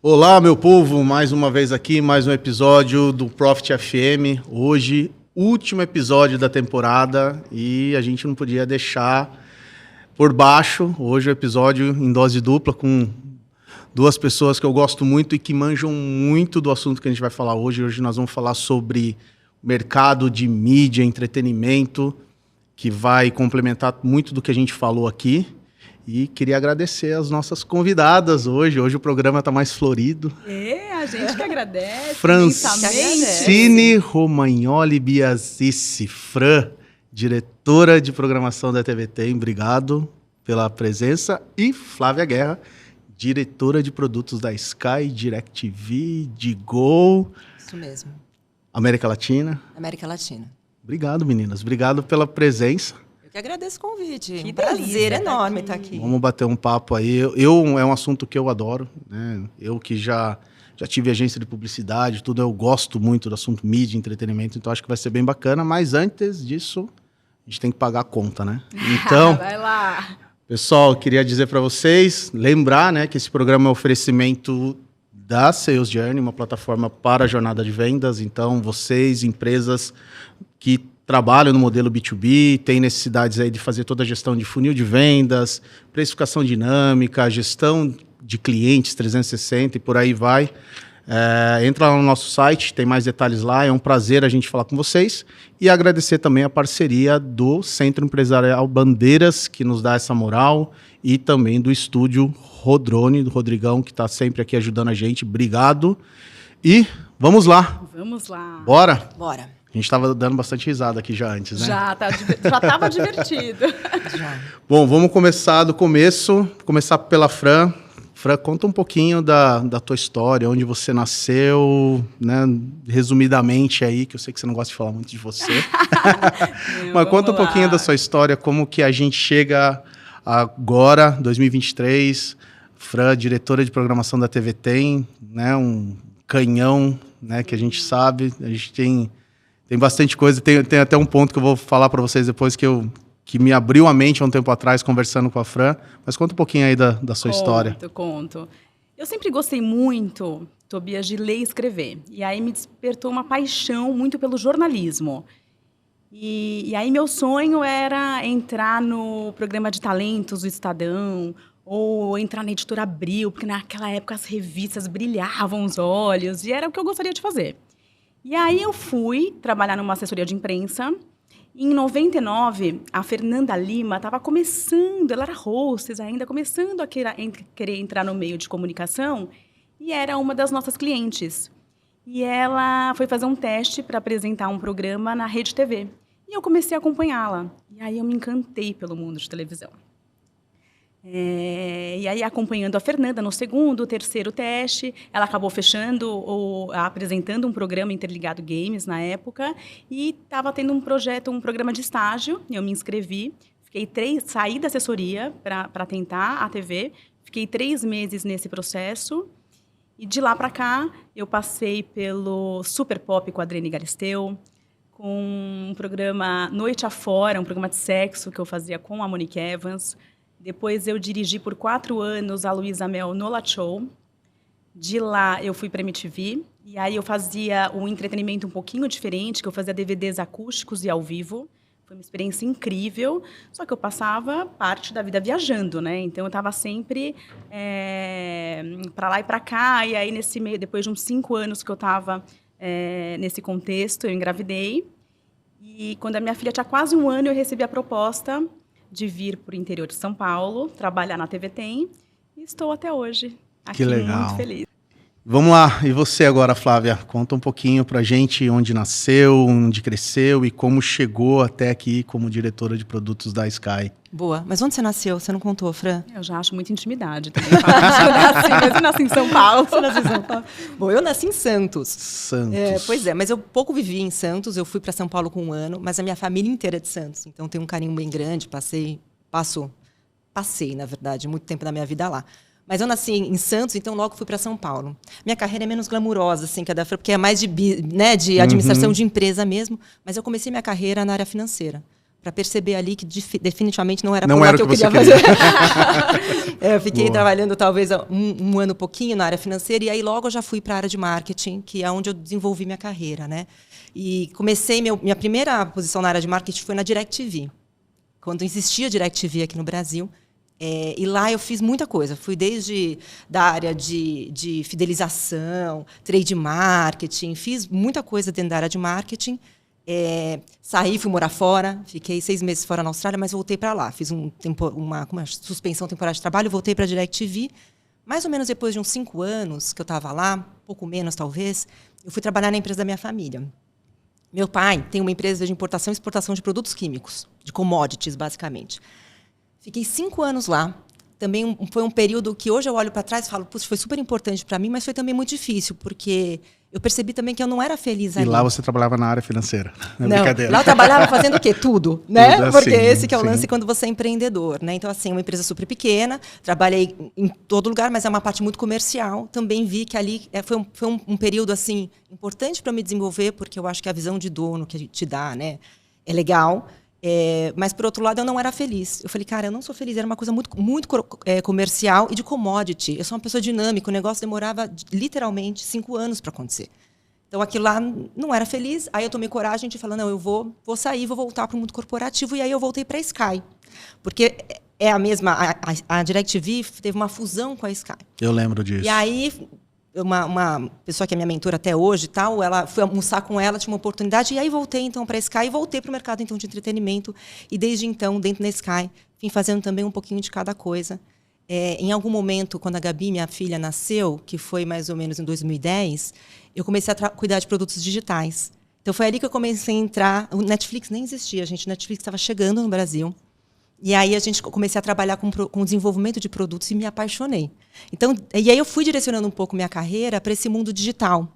Olá, meu povo, mais uma vez aqui, mais um episódio do Profit FM. Hoje, último episódio da temporada e a gente não podia deixar por baixo. Hoje o episódio em dose dupla com duas pessoas que eu gosto muito e que manjam muito do assunto que a gente vai falar hoje. Hoje nós vamos falar sobre mercado de mídia, entretenimento, que vai complementar muito do que a gente falou aqui. E queria agradecer as nossas convidadas hoje. Hoje o programa está mais florido. A gente que agradece. Francine Romagnoli Biasici, Fran, diretora de programação da TVT, obrigado pela presença. E Flávia Guerra, diretora de produtos da Sky, DirecTV, de Go. Isso mesmo. América Latina. América Latina. Obrigado, meninas. Obrigado pela presença. Eu que agradeço o convite. Que prazer enorme estar aqui. Vamos bater um papo aí. É um assunto que eu adoro, né? Eu que já tive agência de publicidade, tudo, eu gosto muito do assunto mídia, entretenimento, então acho que vai ser bem bacana, mas antes disso, a gente tem que pagar a conta, né? Então, vai lá. Pessoal, eu queria dizer para vocês, lembrar, né, que esse programa é um oferecimento da Sales Journey, uma plataforma para a jornada de vendas, então vocês, empresas que trabalham no modelo B2B, têm necessidades aí de fazer toda a gestão de funil de vendas, precificação dinâmica, gestão de clientes 360 e por aí vai. Entra lá no nosso site, tem mais detalhes lá. É um prazer a gente falar com vocês e agradecer também a parceria do Centro Empresarial Bandeiras, que nos dá essa moral, e também do Estúdio Rodrone, do Rodrigão, que está sempre aqui ajudando a gente. Obrigado. E vamos lá. Vamos lá. Bora? Bora. A gente estava dando bastante risada aqui já antes, né? Já estava divertido. Já. Bom, vamos começar do começo. Começar pela Fran. Fran, conta um pouquinho da tua história, onde você nasceu, né? Resumidamente aí, que eu sei que você não gosta de falar muito de você. Mas conta um pouquinho da sua história, como que a gente chega agora, 2023, Fran, diretora de programação da TV Tem, né? Um canhão, né? Que a gente sabe, a gente tem bastante coisa, tem até um ponto que eu vou falar para vocês depois que me abriu a mente há um tempo atrás, conversando com a Fran. Mas conta um pouquinho aí da sua história. Conto. Eu sempre gostei muito, Tobias, de ler e escrever. E aí me despertou uma paixão muito pelo jornalismo. E aí meu sonho era entrar no programa de talentos do Estadão, ou entrar na Editora Abril, porque naquela época as revistas brilhavam os olhos, e era o que eu gostaria de fazer. E aí eu fui trabalhar numa assessoria de imprensa. Em 99, a Fernanda Lima estava começando, ela era hostess ainda, começando a querer entrar no meio de comunicação, e era uma das nossas clientes. E ela foi fazer um teste para apresentar um programa na Rede TV. E eu comecei a acompanhá-la. E aí eu me encantei pelo mundo de televisão. E aí, acompanhando a Fernanda no segundo, terceiro teste, ela acabou fechando ou apresentando um programa Interligado Games na época, e estava tendo um programa de estágio. Eu me inscrevi, saí da assessoria para tentar a TV, fiquei 3 meses nesse processo, e de lá para cá eu passei pelo Super Pop com a Adriane Galisteu, com um programa Noite Afora, um programa de sexo que eu fazia com a Monique Evans. Depois eu dirigi por 4 anos a Luísa Mel no La Show. De lá eu fui para a MTV. E aí eu fazia um entretenimento um pouquinho diferente, que eu fazia DVDs acústicos e ao vivo. Foi uma experiência incrível. Só que eu passava parte da vida viajando, né? Então eu estava sempre para lá e para cá. E aí nesse meio, depois de uns 5 anos que eu estava nesse contexto, eu engravidei. E quando a minha filha tinha quase 1 ano, eu recebi a proposta de vir para o interior de São Paulo, trabalhar na TV Tem, e estou até hoje aqui. Que legal. Muito feliz. Vamos lá, e você agora, Flávia? Conta um pouquinho pra gente onde nasceu, onde cresceu e como chegou até aqui como diretora de produtos da Sky. Boa, mas onde você nasceu? Você não contou, Fran? Eu já acho muita intimidade também. Eu nasci em São Paulo. Você nasceu em São Paulo? Bom, eu nasci em Santos. Santos. Pois é, mas eu pouco vivi em Santos, eu fui para São Paulo com 1 ano, mas a minha família inteira é de Santos, então tenho um carinho bem grande, passei, na verdade, muito tempo da minha vida lá. Mas eu nasci em Santos, então logo fui para São Paulo. Minha carreira é menos glamurosa, assim, que a da Fran, porque é mais de administração de empresa mesmo, mas eu comecei minha carreira na área financeira. para perceber ali que definitivamente não era Não por lá era que o eu que você queria queria. fazer. Eu fiquei Boa. trabalhando talvez um ano e pouquinho na área financeira, e aí logo eu já fui para a área de marketing, que é onde eu desenvolvi minha carreira, né? E comecei, minha primeira posição na área de marketing foi na DirecTV, quando existia DirecTV aqui no Brasil. E lá eu fiz muita coisa. Fui desde da área de fidelização, trade marketing, fiz muita coisa dentro da área de marketing. Saí, fui morar fora, fiquei 6 meses fora na Austrália, mas voltei para lá. Fiz uma suspensão temporária de trabalho, voltei para a DirecTV. Mais ou menos depois de uns 5 anos que eu estava lá, pouco menos talvez, eu fui trabalhar na empresa da minha família. Meu pai tem uma empresa de importação e exportação de produtos químicos, de commodities, basicamente. Fiquei 5 anos lá. Também foi um período que hoje eu olho para trás e falo, puxa, foi super importante para mim, mas foi também muito difícil, porque eu percebi também que eu não era feliz ali. E lá você trabalhava na área financeira. Não, Brincadeira. lá eu trabalhava fazendo o quê? Tudo, né? Tudo, Porque sim, esse que é o sim. lance quando você é empreendedor, né? Então, assim, uma empresa super pequena, trabalhei em todo lugar, mas é uma parte muito comercial. Também vi que ali foi um período, assim, importante para me desenvolver, porque eu acho que a visão de dono que a gente te dá, né, é legal. Mas, por outro lado, eu não era feliz. Eu falei, cara, eu não sou feliz. Era uma coisa muito comercial e de commodity. Eu sou uma pessoa dinâmica. O negócio demorava, literalmente, 5 anos para acontecer. Então, aquilo lá não era feliz. Aí eu tomei coragem de falar, não, eu vou sair, vou voltar para o mundo corporativo. E aí eu voltei para a Sky. Porque é a mesma... A DirecTV teve uma fusão com a Sky. Eu lembro disso. E aí... Uma pessoa que é minha mentora até hoje, tal, ela foi almoçar com ela, tinha uma oportunidade, e aí voltei então para a Sky e voltei para o mercado então de entretenimento, e desde então, dentro da Sky, vim fazendo também um pouquinho de cada coisa. Em algum momento, quando a Gabi, minha filha, nasceu, que foi mais ou menos em 2010, eu comecei a cuidar de produtos digitais. Então foi ali que eu comecei a entrar. O Netflix nem existia, gente. O Netflix estava chegando no Brasil. E aí comecei a trabalhar com o desenvolvimento de produtos e me apaixonei. Então, e aí eu fui direcionando um pouco minha carreira para esse mundo digital.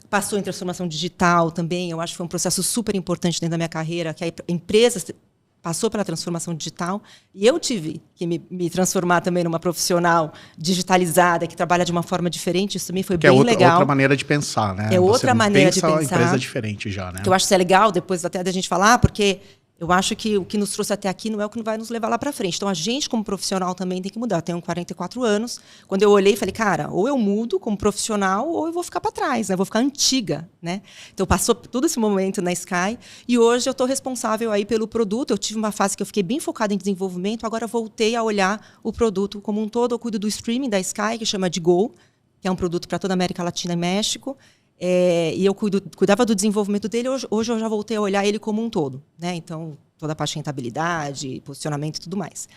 Passou em transformação digital também, eu acho que foi um processo super importante dentro da minha carreira, que a empresa passou pela transformação digital, e eu tive que me transformar também numa profissional digitalizada, que trabalha de uma forma diferente, isso também foi que bem é legal. outra maneira de pensar, né? É outra maneira de pensa pensar. a empresa diferente já, né? Que eu acho que isso é legal, depois até da gente falar, porque eu acho que o que nos trouxe até aqui não é o que vai nos levar lá para frente. Então, a gente, como profissional, também tem que mudar. Eu tenho 44 anos. Quando eu olhei, falei, cara, ou eu mudo como profissional, ou eu vou ficar para trás, né? Eu vou ficar antiga, né? Então, passou todo esse momento na Sky. E hoje eu estou responsável aí pelo produto. Eu tive uma fase que eu fiquei bem focada em desenvolvimento. Agora, eu voltei a olhar o produto como um todo. Eu cuido do streaming da Sky, que chama de Go, que é um produto para toda a América Latina e México. E eu cuidava do desenvolvimento dele. Hoje eu já voltei a olhar ele como um todo, né? Então, toda a parte de rentabilidade, posicionamento e tudo mais.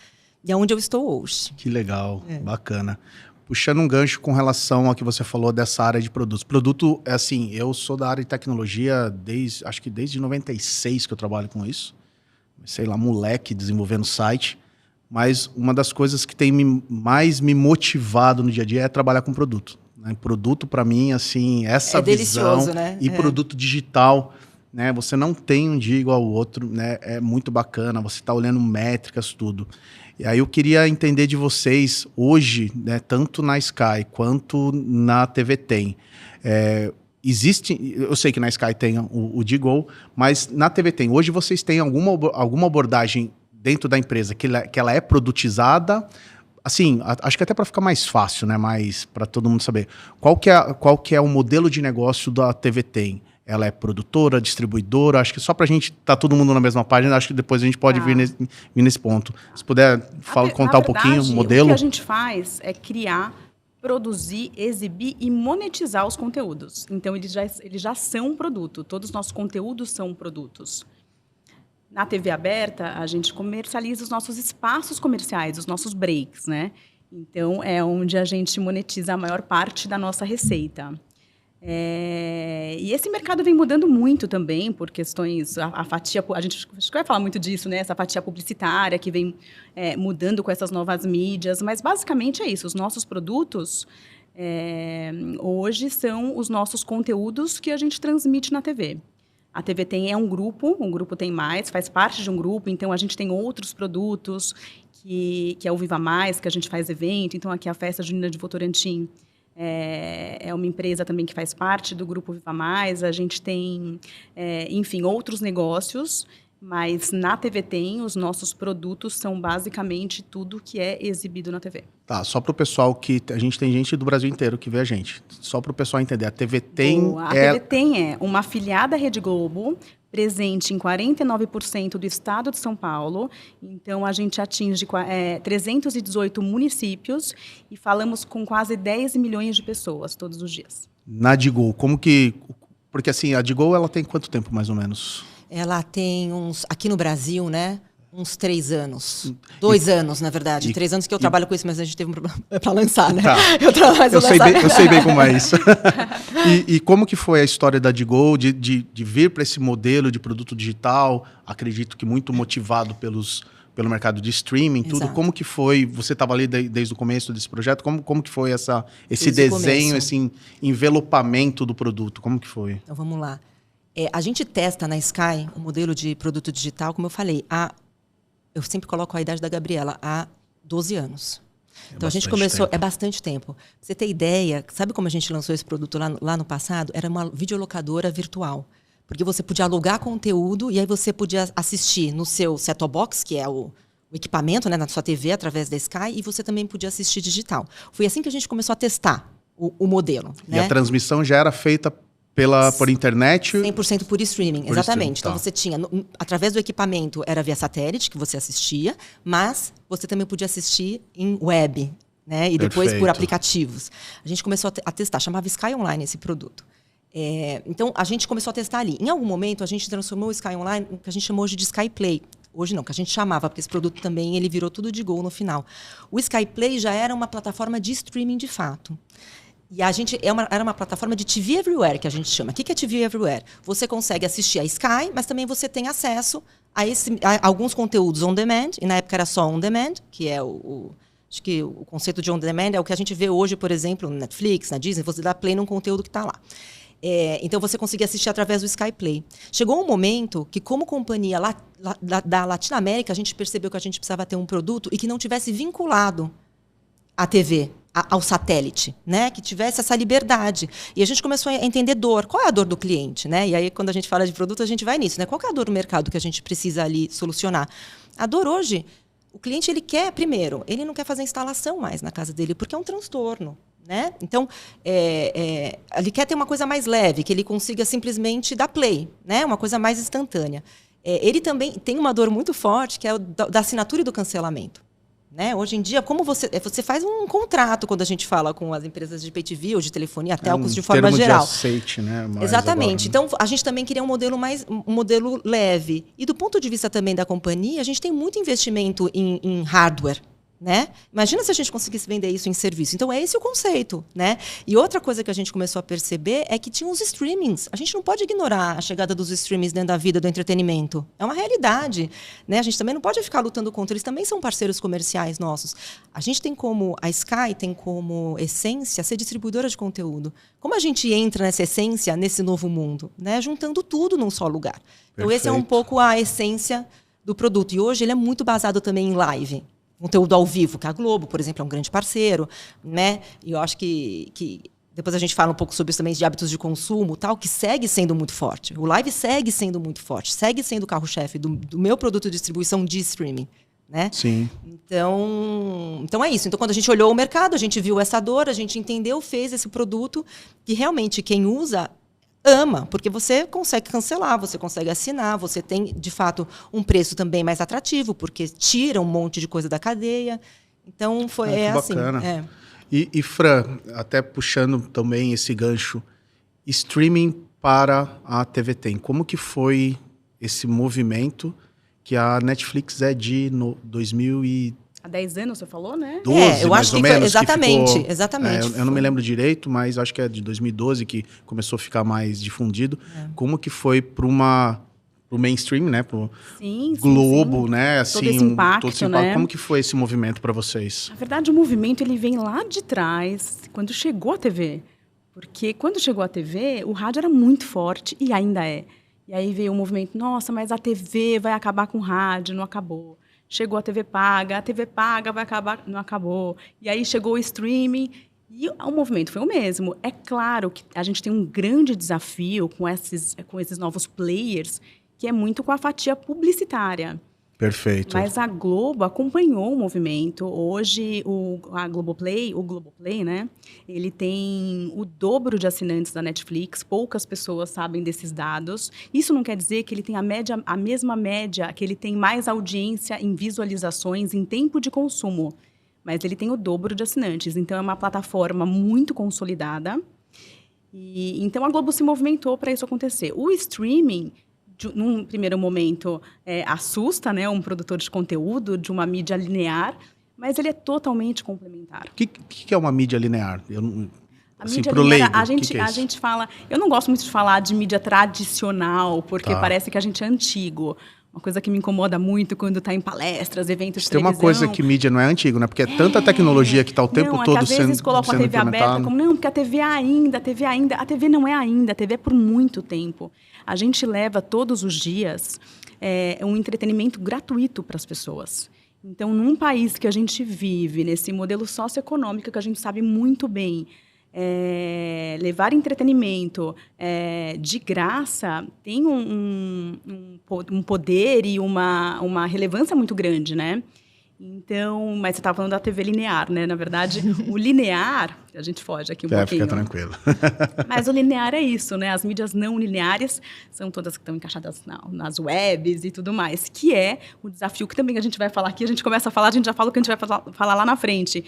E é onde eu estou hoje. Que legal, bacana. Puxando um gancho com relação ao que você falou dessa área de produtos. Produto, assim, eu sou da área de tecnologia acho que desde 96 que eu trabalho com isso. Sei lá, moleque desenvolvendo site. Mas uma das coisas que tem mais me motivado no dia a dia é trabalhar com produto. Produto, para mim, assim, essa visão, né? E produto digital, né? Você não tem um dia igual ao outro, né? É muito bacana, você está olhando métricas, tudo. E aí eu queria entender de vocês, hoje, né, tanto na Sky quanto na TV Tem, existe, eu sei que na Sky tem o Digo, mas na TV Tem, hoje vocês têm alguma abordagem dentro da empresa que ela é produtizada? Assim, acho que até para ficar mais fácil, né? Mas para todo mundo saber. Qual que é o modelo de negócio da TV Tem? Ela é produtora, distribuidora? Acho que só para a gente estar todo mundo na mesma página, acho que depois a gente pode vir nesse ponto. Se puder contar um pouquinho o modelo. O que a gente faz é criar, produzir, exibir e monetizar os conteúdos. Então, eles já são um produto. Todos os nossos conteúdos são produtos. Na TV aberta, a gente comercializa os nossos espaços comerciais, os nossos breaks, né? Então, é onde a gente monetiza a maior parte da nossa receita. E esse mercado vem mudando muito também por questões... A fatia... A gente acho que vai falar muito disso, né? Essa fatia publicitária que vem mudando com essas novas mídias. Mas, basicamente, é isso. Os nossos produtos, hoje, são os nossos conteúdos que a gente transmite na TV. A TV Tem é um grupo Tem Mais, faz parte de um grupo, então a gente tem outros produtos, que é o Viva Mais, que a gente faz evento, então aqui a Festa Junina de Votorantim é uma empresa também que faz parte do grupo Viva Mais, a gente tem, enfim, outros negócios, Mas na TV Tem, os nossos produtos são basicamente tudo que é exibido na TV. Tá, só para o pessoal que... A gente tem gente do Brasil inteiro que vê a gente. Só para o pessoal entender, a TV Tem A TV Tem é uma afiliada da Rede Globo, presente em 49% do estado de São Paulo. Então, a gente atinge 318 municípios e falamos com quase 10 milhões de pessoas todos os dias. Na Digol, como que... Porque assim, a Digol, ela tem quanto tempo, mais ou menos? Ela tem aqui no Brasil, né? Uns 3 anos. 2 anos, na verdade. 3 anos que eu trabalho com isso, mas a gente teve um problema para lançar, né? Tá. Eu sei bem como é isso. E como que foi a história da Digol de vir para esse modelo de produto digital? Acredito que muito motivado pelo mercado de streaming, tudo. Exato. Como que foi? Você estava ali desde o começo desse projeto. Como que foi esse desenho, esse envelopamento do produto? Como que foi? Então, vamos lá. A gente testa na Sky o modelo de produto digital, como eu falei, eu sempre coloco a idade da Gabriela, há 12 anos. Então, a gente começou... É bastante tempo. Pra você ter ideia, sabe como a gente lançou esse produto lá no passado? Era uma videolocadora virtual. Porque você podia alugar conteúdo e aí você podia assistir no seu set-top box, que é o equipamento, né, na sua TV, através da Sky, e você também podia assistir digital. Foi assim que a gente começou a testar o modelo. E a transmissão já era feita por internet? 100% por streaming, exatamente. Então, você tinha, através do equipamento, era via satélite que você assistia, mas você também podia assistir em web, né? E depois por aplicativos. A gente começou a testar, chamava Sky Online esse produto. Então, a gente começou a testar ali. Em algum momento, a gente transformou o Sky Online, o que a gente chamou hoje de Sky Play. Hoje não, que a gente chamava, porque esse produto também ele virou tudo de Gol no final. O Sky Play já era uma plataforma de streaming de fato. E a gente era uma plataforma de TV Everywhere, que a gente chama. O que é TV Everywhere? Você consegue assistir a Sky, mas também você tem acesso a alguns conteúdos on demand, e na época era só on demand, que é acho que o conceito de on demand é o que a gente vê hoje, por exemplo, no Netflix, na Disney, você dá play num conteúdo que está lá. Então, você conseguia assistir através do Sky Play. Chegou um momento que, como companhia da Latinoamérica, a gente percebeu que a gente precisava ter um produto e que não tivesse vinculado à TV, ao satélite, né? Que tivesse essa liberdade. E a gente começou a entender dor. Qual é a dor do cliente, né? E aí, quando a gente fala de produto, a gente vai nisso, né? Qual é a dor do mercado que a gente precisa ali solucionar? A dor hoje, o cliente, ele quer, primeiro, ele não quer fazer instalação mais na casa dele, porque é um transtorno, né? Então, ele quer ter uma coisa mais leve, que ele consiga simplesmente dar play, né? Uma coisa mais instantânea. Ele também tem uma dor muito forte, que é da assinatura e do cancelamento. Né? Hoje em dia, como você faz um contrato quando a gente fala com as empresas de pay TV ou de telefonia, telcos de forma geral. De aceite, né? Exatamente. Agora, né? Então, a gente também queria um modelo leve. E do ponto de vista também da companhia, a gente tem muito investimento em hardware. Né? Imagina se a gente conseguisse vender isso em serviço. Então, é esse o conceito. Né? E outra coisa que a gente começou a perceber é que tinha os streamings. A gente não pode ignorar a chegada dos streamings dentro da vida do entretenimento. É uma realidade. Né? A gente também não pode ficar lutando contra. Eles também são parceiros comerciais nossos. A Sky tem como essência ser distribuidora de conteúdo. Como a gente entra nessa essência, nesse novo mundo? Né? Juntando tudo num só lugar. Então, esse é um pouco a essência do produto. E hoje ele é muito basado também em live. Conteúdo ao vivo, que a Globo, por exemplo, é um grande parceiro, né? E eu acho que depois a gente fala um pouco sobre isso também de hábitos de consumo, tal, que segue sendo muito forte. O live segue sendo muito forte, segue sendo o carro-chefe do meu produto de distribuição de streaming, né? Sim. Então é isso. Então, quando a gente olhou o mercado, a gente viu essa dor, a gente entendeu, fez esse produto que realmente quem usa ama, porque você consegue cancelar, você consegue assinar, você tem, de fato, um preço também mais atrativo, porque tira um monte de coisa da cadeia. Então, foi assim. Bacana. E Fran, até puxando também esse gancho, streaming para a TV Tem. Como que foi esse movimento que a Netflix é de 2012, Há 10 anos, você falou, né? Eu acho que foi exatamente. Eu não me lembro direito, mas acho que é de 2012 que começou a ficar mais difundido. Como que foi para o mainstream, né? Para o Globo, né? Assim, todo esse impacto, né? Como que foi esse movimento para vocês? Na verdade, o movimento ele vem lá de trás, quando chegou a TV. Porque quando chegou a TV, o rádio era muito forte e ainda é. E aí veio o movimento, nossa, mas a TV vai acabar com o rádio, não acabou. Chegou a TV paga vai acabar, não acabou. E aí chegou o streaming e o movimento foi o mesmo. É claro que a gente tem um grande desafio com esses novos players que é muito com a fatia publicitária. Perfeito. Mas a Globo acompanhou o movimento. Hoje, o Globoplay, né? Ele tem o dobro de assinantes da Netflix. Poucas pessoas sabem desses dados. Isso não quer dizer que ele tem a mesma média, que ele tem mais audiência em visualizações, em tempo de consumo. Mas ele tem o dobro de assinantes. Então, é uma plataforma muito consolidada. Então, a Globo se movimentou para isso acontecer. O streaming, num primeiro momento, assusta, né, um produtor de conteúdo de uma mídia linear, mas ele é totalmente complementar. O que é uma mídia linear? A mídia linear, a gente fala... Eu não gosto muito de falar de mídia tradicional, porque parece que a gente é antigo. Uma coisa que me incomoda muito quando está em palestras, eventos de televisão. Tem uma coisa que mídia não é antigo, né? Porque é tanta tecnologia que está o tempo todo às vezes colocam a TV aberta como, não, porque a TV ainda. A TV não é ainda, a TV é por muito tempo. A gente leva todos os dias um entretenimento gratuito para as pessoas. Então, num país que a gente vive, nesse modelo socioeconômico que a gente sabe muito bem, levar entretenimento de graça tem um poder e uma relevância muito grande, né? Então, mas você estava falando da TV linear, né? Na verdade, o linear, a gente foge aqui um pouquinho. Fica tranquilo. Mas o linear é isso, né? As mídias não lineares são todas que estão encaixadas nas webs e tudo mais, que é o desafio que também a gente vai falar aqui, a gente começa a falar, a gente já fala o que a gente vai falar lá na frente.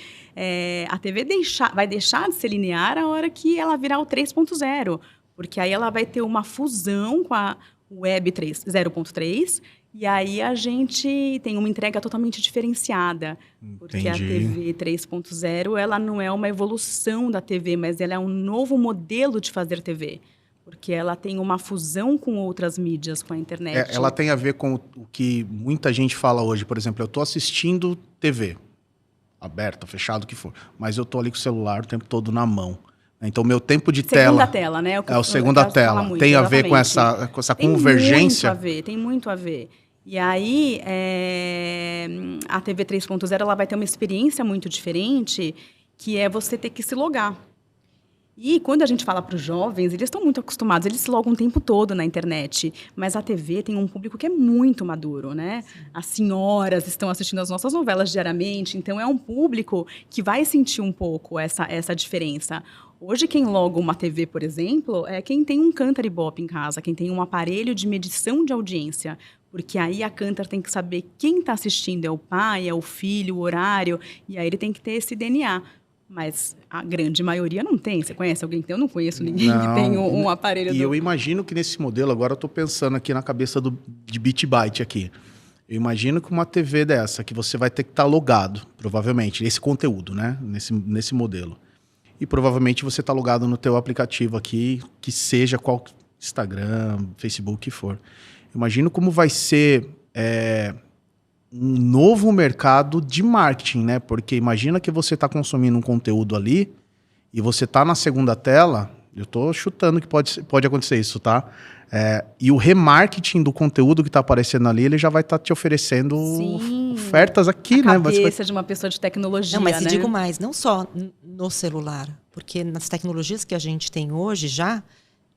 A TV vai deixar de ser linear a hora que ela virar o 3.0, porque aí ela vai ter uma fusão com a Web 0.3, e aí a gente tem uma entrega totalmente diferenciada. Porque Entendi. a TV 3.0, ela não é uma evolução da TV, mas ela é um novo modelo de fazer TV. Porque ela tem uma fusão com outras mídias, com a internet. Ela tem a ver com o que muita gente fala hoje. Por exemplo, eu estou assistindo TV, aberta, fechado, o que for. Mas eu estou ali com o celular o tempo todo na mão. Então, o meu tempo de segunda tela... tela, né? O segunda tela. Muito, tem a ver com essa convergência? Tem muito a ver. E aí, a TV 3.0 ela vai ter uma experiência muito diferente, que é você ter que se logar. E quando a gente fala para os jovens, eles estão muito acostumados, eles se logam o tempo todo na internet. Mas a TV tem um público que é muito maduro, né? As senhoras estão assistindo as nossas novelas diariamente, então é um público que vai sentir um pouco essa diferença. Hoje, quem loga uma TV, por exemplo, é quem tem um Cantar Ibope em casa, quem tem um aparelho de medição de audiência. Porque aí a Cantar tem que saber quem está assistindo, é o pai, é o filho, o horário, e aí ele tem que ter esse DNA. Mas a grande maioria não tem. Você conhece alguém que tem? Eu não conheço ninguém que tem um aparelho. E eu imagino que nesse modelo, agora eu estou pensando aqui na cabeça de Bit Byte aqui. Eu imagino que uma TV dessa, que você vai ter que estar logado, provavelmente, esse conteúdo, né? Nesse modelo. E provavelmente você está logado no teu aplicativo aqui, que seja qual Instagram, Facebook que for. Imagino como vai ser um novo mercado de marketing, né? Porque imagina que você está consumindo um conteúdo ali e você está na segunda tela, eu estou chutando que pode acontecer isso, tá? E o remarketing do conteúdo que está aparecendo ali, ele já vai estar te oferecendo ofertas aqui, né? Cabeça de uma pessoa de tecnologia, não, mas né? digo mais, não só no celular, porque nas tecnologias que a gente tem hoje já,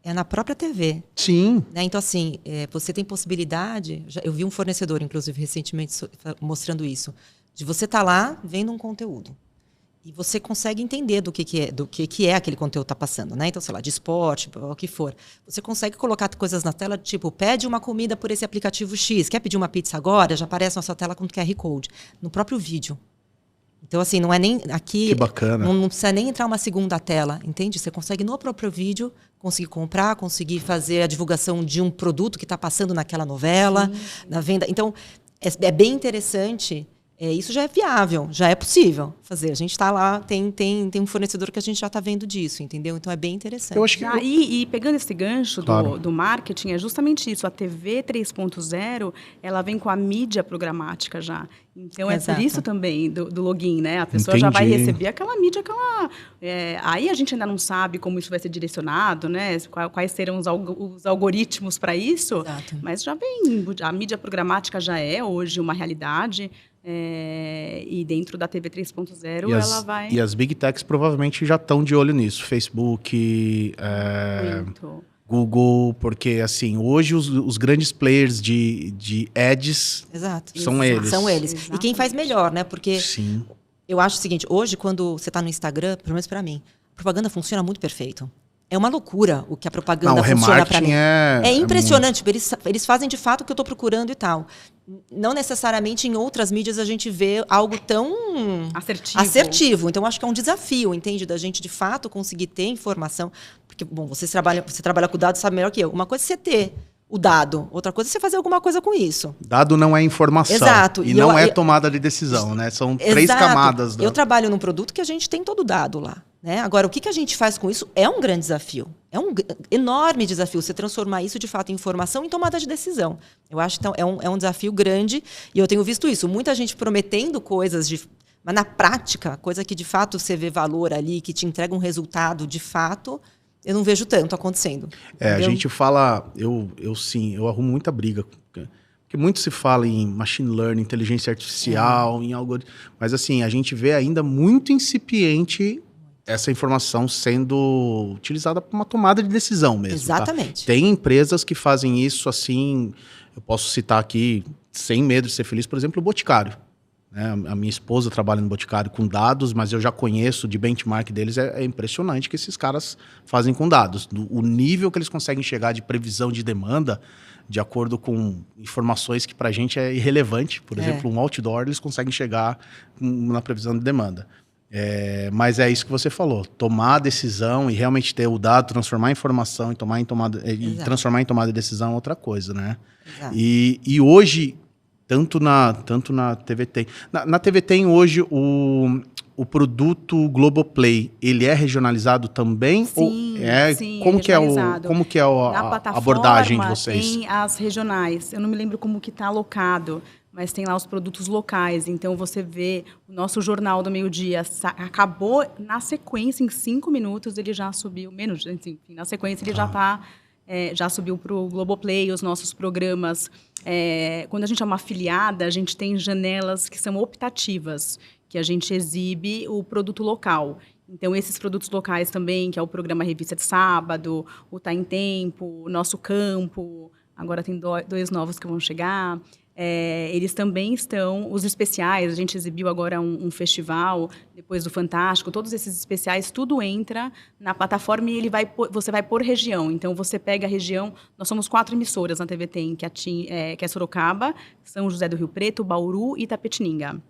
é na própria TV. Sim. Né? Então, assim, você tem possibilidade... Eu vi um fornecedor, inclusive, recentemente, mostrando isso. De você estar lá vendo um conteúdo. E você consegue entender do que é aquele conteúdo que está passando. Né? Então, sei lá, de esporte, o que for. Você consegue colocar coisas na tela, tipo, pede uma comida por esse aplicativo X. Quer pedir uma pizza agora? Já aparece na sua tela com QR Code. No próprio vídeo. Então, assim, não é nem aqui... Que bacana. Não precisa nem entrar uma segunda tela, entende? Você consegue, no próprio vídeo, conseguir comprar, conseguir fazer a divulgação de um produto que está passando naquela novela, na venda. Então, é bem interessante. Isso já é viável, já é possível fazer. A gente está lá, tem um fornecedor que a gente já está vendo disso, entendeu? Então, é bem interessante. Eu acho que E pegando esse gancho do marketing, é justamente isso. A TV 3.0, ela vem com a mídia programática já. Então, Exato. É por isso também do login, né? A pessoa já vai receber aquela mídia, aí a gente ainda não sabe como isso vai ser direcionado, né? Quais serão os algoritmos para isso. Exato. Mas já vem, a mídia programática já é hoje uma realidade. E dentro da TV 3.0 ela vai... E as Big Techs provavelmente já estão de olho nisso. Facebook, Google, porque assim, hoje os grandes players de ads Exato. são eles. São eles. Exatamente. E quem faz melhor, né? Porque Sim. eu acho o seguinte, hoje quando você está no Instagram, pelo menos para mim, a propaganda funciona muito perfeito. É uma loucura o que a propaganda Não, o funciona para mim. remarketing É impressionante, eles fazem de fato o que eu estou procurando e tal. Não necessariamente em outras mídias a gente vê algo tão assertivo. Então, acho que é um desafio, entende? Da gente, de fato, conseguir ter informação. Porque, bom, você trabalha com dados, sabe melhor que eu. Uma coisa é você ter o dado, outra coisa é você fazer alguma coisa com isso. Dado não é informação. Exato. E não é tomada de decisão, né? São Exato. 3 camadas. Eu trabalho num produto que a gente tem todo o dado lá. Né? Agora, o que a gente faz com isso é um grande desafio. É um enorme desafio você transformar isso, de fato, em informação e em tomada de decisão. Eu acho que então, é um desafio grande e eu tenho visto isso. Muita gente prometendo coisas, mas na prática, coisa que, de fato, você vê valor ali, que te entrega um resultado, de fato, eu não vejo tanto acontecendo. A gente fala... Eu arrumo muita briga. Porque muito se fala em machine learning, inteligência artificial, em algoritmo. Mas, assim, a gente vê ainda muito incipiente essa informação sendo utilizada para uma tomada de decisão mesmo. Exatamente. Tá? Tem empresas que fazem isso assim, eu posso citar aqui, sem medo de ser feliz, por exemplo, o Boticário. Né? A minha esposa trabalha no Boticário com dados, mas eu já conheço de benchmark deles, é impressionante o que esses caras fazem com dados. O nível que eles conseguem chegar de previsão de demanda, de acordo com informações que para a gente é irrelevante. Por exemplo, um outdoor, eles conseguem chegar na previsão de demanda. Mas é isso que você falou, tomar a decisão e realmente ter o dado, transformar em informação e transformar em tomada de decisão é outra coisa, né? E hoje, tanto na TVT, na TVT hoje o produto Globoplay, ele é regionalizado também? Sim, sim, como que é a abordagem de vocês? Tem as regionais, eu não me lembro como que está alocado, mas tem lá os produtos locais. Então, você vê o nosso Jornal do Meio-Dia acabou na sequência, em 5 minutos, ele já subiu, menos, enfim, na sequência ele já subiu para o Globoplay, os nossos programas. Quando a gente é uma afiliada, a gente tem janelas que são optativas, que a gente exibe o produto local. Então, esses produtos locais também, que é o programa Revista de Sábado, o Tá em Tempo, o Nosso Campo, agora tem 2 novos que vão chegar. Eles também estão, os especiais, a gente exibiu agora um festival, depois do Fantástico, todos esses especiais, tudo entra na plataforma e você vai por região. Então, você pega a região, nós somos 4 emissoras na TVT, que é Sorocaba, São José do Rio Preto, Bauru e Itapetininga.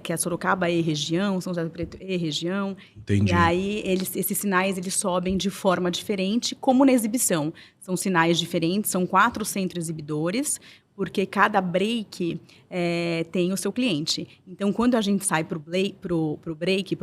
Que é Sorocaba e região, São José do Preto e região. Entendi. E aí, esses sinais eles sobem de forma diferente, como na exibição. São sinais diferentes, são 4 centros exibidores, porque cada break tem o seu cliente. Então, quando a gente sai para o break,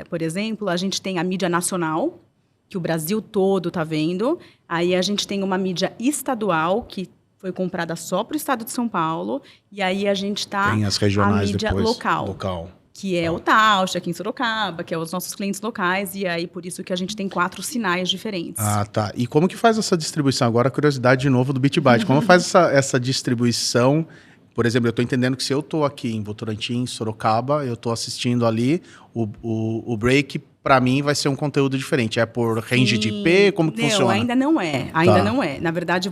por exemplo, a gente tem a mídia nacional, que o Brasil todo está vendo. Aí a gente tem uma mídia estadual, que foi comprada só para o estado de São Paulo. E aí a gente está a mídia depois, local. Que é o Tausch, aqui em Sorocaba, que é os nossos clientes locais, e aí por isso que a gente tem 4 sinais diferentes. Ah, tá. E como que faz essa distribuição? Agora, curiosidade de novo do BitByte. Como faz essa distribuição? Por exemplo, eu estou entendendo que se eu estou aqui em Votorantim, Sorocaba, eu estou assistindo ali, o break, para mim, vai ser um conteúdo diferente. É por range de IP? Como que funciona? Não, ainda não é. Não é. Na verdade,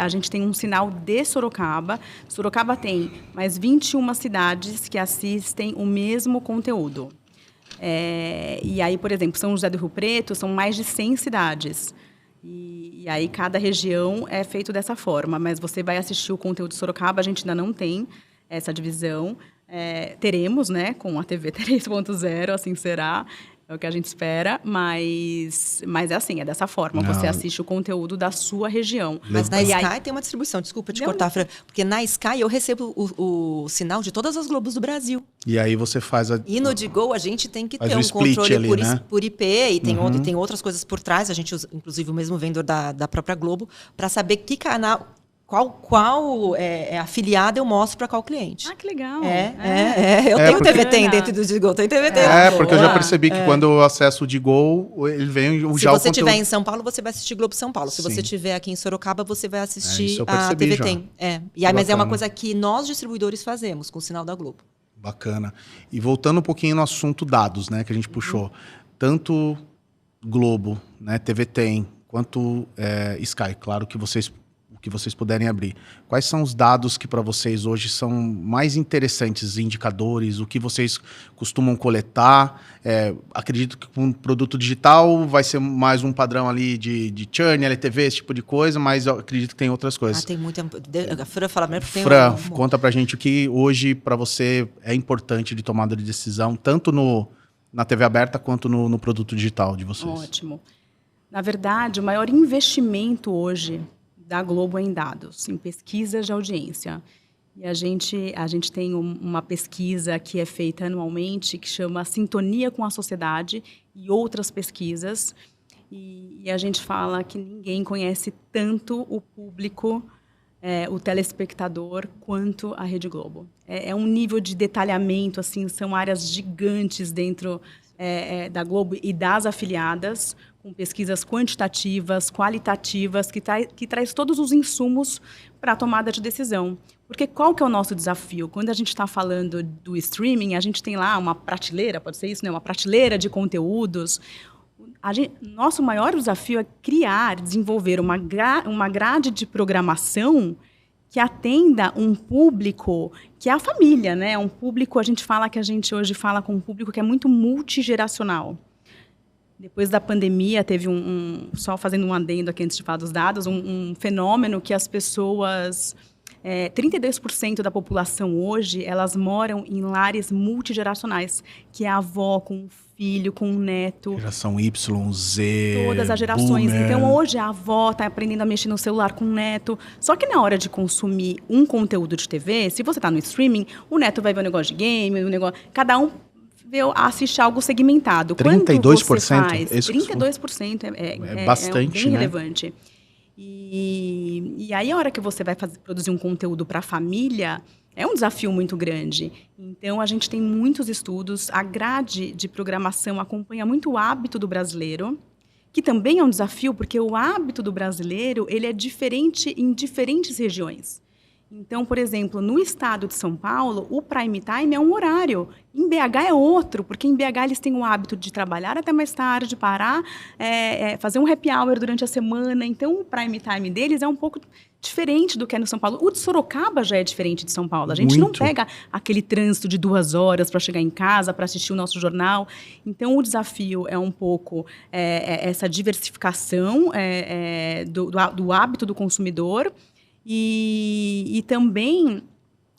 a gente tem um sinal de Sorocaba. Sorocaba tem mais 21 cidades que assistem o mesmo conteúdo. E aí, por exemplo, São José do Rio Preto são mais de 100 cidades. E aí, cada região é feito dessa forma. Mas você vai assistir o conteúdo de Sorocaba, a gente ainda não tem essa divisão. Teremos, né, com a TV 3.0, assim será. É o que a gente espera, mas é assim, é dessa forma. Você assiste o conteúdo da sua região. Mas na Sky tem uma distribuição, desculpa te cortar, Fran, porque na Sky eu recebo o sinal de todas as Globos do Brasil. E aí você faz E no Digo a gente tem que ter um controle ali, por IP, e tem outras coisas por trás. A gente usa, inclusive, o mesmo vendedor da própria Globo, para saber que canal... Qual afiliada eu mostro para qual cliente. Ah, que legal. Eu tenho TVT dentro do Digo, tem TVT. Porque eu já percebi que quando eu acesso o Digo, ele vem já o conteúdo. Se você estiver em São Paulo, você vai assistir Globo São Paulo. Se você estiver aqui em Sorocaba, você vai assistir a TVT. Mas é uma coisa que nós, distribuidores, fazemos com o sinal da Globo. Bacana. E voltando um pouquinho no assunto dados, né, que a gente puxou. Tanto Globo, né, TVT, quanto Sky, claro que vocês puderem abrir. Quais são os dados que para vocês hoje são mais interessantes, indicadores, o que vocês costumam coletar? Acredito que com um produto digital vai ser mais um padrão ali de churn, LTV, esse tipo de coisa, mas eu acredito que tem outras coisas. Tem muita... A Fran fala mesmo porque tem Fran, conta pra gente o que hoje para você é importante de tomada de decisão, tanto na TV aberta quanto no produto digital de vocês. Ótimo. Na verdade, o maior investimento hoje da Globo em dados, em pesquisas de audiência. E a gente tem uma pesquisa que é feita anualmente, que chama Sintonia com a Sociedade e outras pesquisas. E a gente fala que ninguém conhece tanto o público, o telespectador, quanto a Rede Globo. É um nível de detalhamento, assim, são áreas gigantes dentro da Globo e das afiliadas, com pesquisas quantitativas, qualitativas, que traz todos os insumos para a tomada de decisão. Porque qual que é o nosso desafio? Quando a gente está falando do streaming, a gente tem lá uma prateleira, pode ser isso, né? Uma prateleira de conteúdos. Nosso maior desafio é desenvolver uma grade de programação que atenda um público que é a família, né? Um público, a gente hoje fala com um público que é muito multigeracional. Depois da pandemia, teve só fazendo um adendo aqui antes de falar dos dados, um fenômeno que as pessoas... 32% da população hoje, elas moram em lares multigeracionais, que é a avó com o filho, com o neto. Geração Y, Z, todas as gerações. Boomer. Então, hoje, a avó está aprendendo a mexer no celular com o neto. Só que na hora de consumir um conteúdo de TV, se você está no streaming, o neto vai ver um negócio de game, cada um assiste algo segmentado. 32%? Quanto você faz? Isso 32% é bastante, bem né? relevante. E aí, a hora que você vai produzir um conteúdo para a família, é um desafio muito grande. Então, a gente tem muitos estudos. A grade de programação acompanha muito o hábito do brasileiro, que também é um desafio, porque o hábito do brasileiro ele é diferente em diferentes regiões. Então, por exemplo, no estado de São Paulo, o prime time é um horário. Em BH é outro, porque em BH eles têm o hábito de trabalhar até mais tarde, parar, fazer um happy hour durante a semana. Então, o prime time deles é um pouco diferente do que é no São Paulo. O de Sorocaba já é diferente de São Paulo. A gente não pega aquele trânsito de 2 horas para chegar em casa, para assistir o nosso jornal. Então, o desafio é um pouco essa diversificação do hábito do consumidor, e também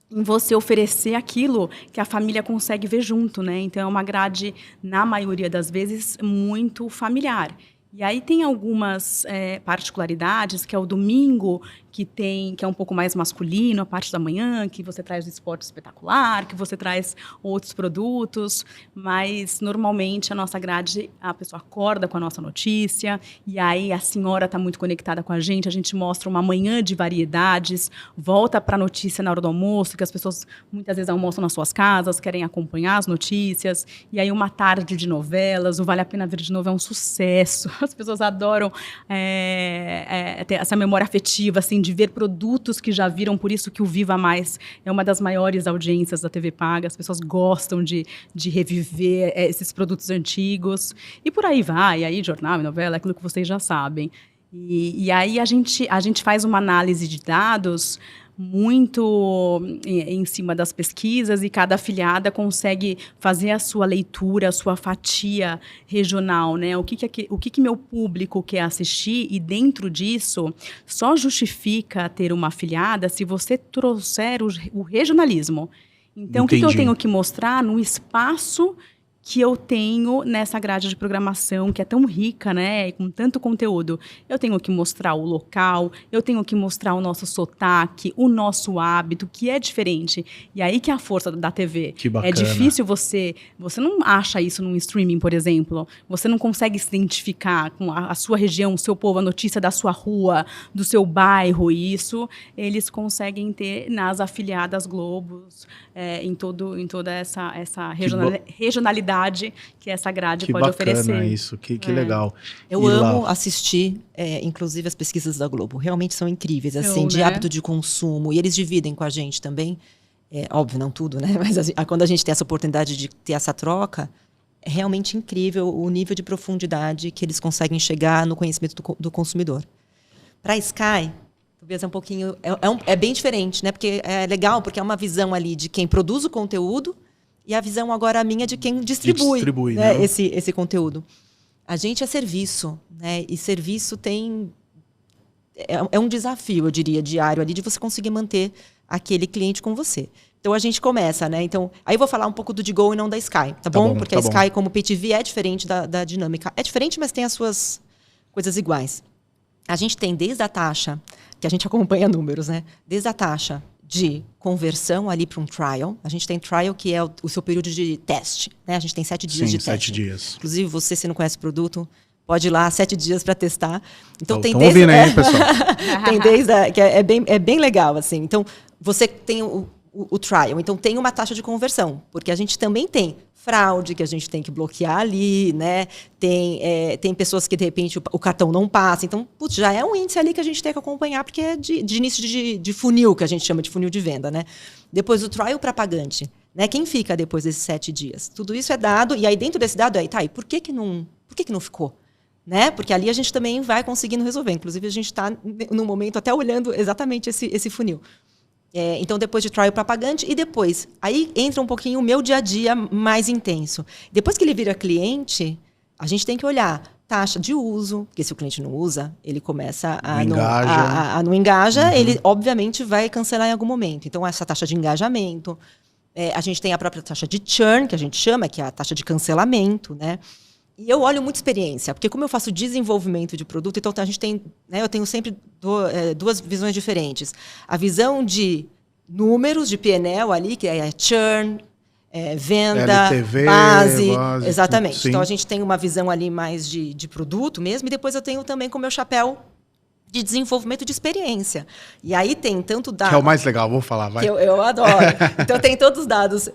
em você oferecer aquilo que a família consegue ver junto, né? Então, é uma grade, na maioria das vezes, muito familiar. E aí tem algumas particularidades, que é o domingo, que é um pouco mais masculino, a parte da manhã, que você traz o esporte espetacular, que você traz outros produtos, mas normalmente a nossa grade, a pessoa acorda com a nossa notícia, e aí a senhora está muito conectada com a gente mostra uma manhã de variedades, volta para a notícia na hora do almoço, que as pessoas muitas vezes almoçam nas suas casas, querem acompanhar as notícias, e aí uma tarde de novelas, o Vale a Pena Ver de Novo é um sucesso, as pessoas adoram ter essa memória afetiva, assim, de ver produtos que já viram, por isso que o Viva Mais é uma das maiores audiências da TV paga, as pessoas gostam de reviver esses produtos antigos, e por aí vai, e aí jornal e novela, aquilo que vocês já sabem. E aí a gente faz uma análise de dados muito em cima das pesquisas, e cada afiliada consegue fazer a sua leitura, a sua fatia regional, né? O que meu público quer assistir, e dentro disso só justifica ter uma afiliada se você trouxer o regionalismo. Então, o que eu tenho que mostrar no espaço que eu tenho nessa grade de programação, que é tão rica, né, e com tanto conteúdo. Eu tenho que mostrar o local, eu tenho que mostrar o nosso sotaque, o nosso hábito, que é diferente. E aí que é a força da TV. Que bacana. É difícil você não acha isso num streaming, por exemplo. Você não consegue se identificar com a sua região, o seu povo, a notícia da sua rua, do seu bairro. E isso eles conseguem ter nas afiliadas Globos, em toda essa regionalidade que essa grade pode oferecer. Que bacana isso, que legal. Eu amo assistir, inclusive, as pesquisas da Globo. Realmente são incríveis, assim, de hábito de consumo. E eles dividem com a gente também. Óbvio, não tudo, né? Mas quando a gente tem essa oportunidade de ter essa troca, é realmente incrível o nível de profundidade que eles conseguem chegar no conhecimento do consumidor. Para a Sky, talvez é um pouquinho... É bem diferente, né? Porque é legal, porque é uma visão ali de quem produz o conteúdo e a visão agora minha de quem distribui né? Esse conteúdo. A gente é serviço, né? E serviço tem... É um desafio, eu diria, diário ali, de você conseguir manter aquele cliente com você. Então, a gente começa, né? Então, aí eu vou falar um pouco do Digo e não da Sky, tá bom? Porque a Sky, como PTV, é diferente da dinâmica. É diferente, mas tem as suas coisas iguais. A gente tem desde a taxa, que a gente acompanha números, né? Desde a taxa de conversão ali para um trial. A gente tem trial, que é o seu período de teste, né? A gente tem 7 dias de teste. 7 dias. Inclusive, você, se não conhece o produto, pode ir lá 7 dias para testar. Então, tem desde... ouvindo aí, pessoal. Tem desde... que é bem legal, assim. Então, você tem o trial. Então, tem uma taxa de conversão. Porque a gente também tem fraude, que a gente tem que bloquear ali, né? Tem pessoas que, de repente, o cartão não passa. Então, putz, já é um índice ali que a gente tem que acompanhar, porque é de início de funil, que a gente chama de funil de venda, né? Depois, o trial para pagante. Né? Quem fica depois desses 7 dias? Tudo isso é dado, e aí dentro desse dado, e por que não ficou? Né? Porque ali a gente também vai conseguindo resolver. Inclusive, a gente está, no momento, até olhando exatamente esse funil. Então, depois de trial para pagante, e depois, aí entra um pouquinho o meu dia a dia mais intenso. Depois que ele vira cliente, a gente tem que olhar taxa de uso, porque se o cliente não usa, ele começa a não engaja, ele obviamente vai cancelar em algum momento. Então, essa taxa de engajamento, a gente tem a própria taxa de churn, que a gente chama, que é a taxa de cancelamento, né? E eu olho muita experiência, porque como eu faço desenvolvimento de produto, então a gente tem, né, eu tenho sempre duas visões diferentes. A visão de números de P&L ali, que é churn, venda, LTV, base, exatamente. Sim. Então a gente tem uma visão ali mais de produto mesmo, e depois eu tenho também com o meu chapéu de desenvolvimento de experiência. E aí tem tanto dados... Que é o mais legal, vou falar, vai. Que eu adoro. Então tem todos os dados...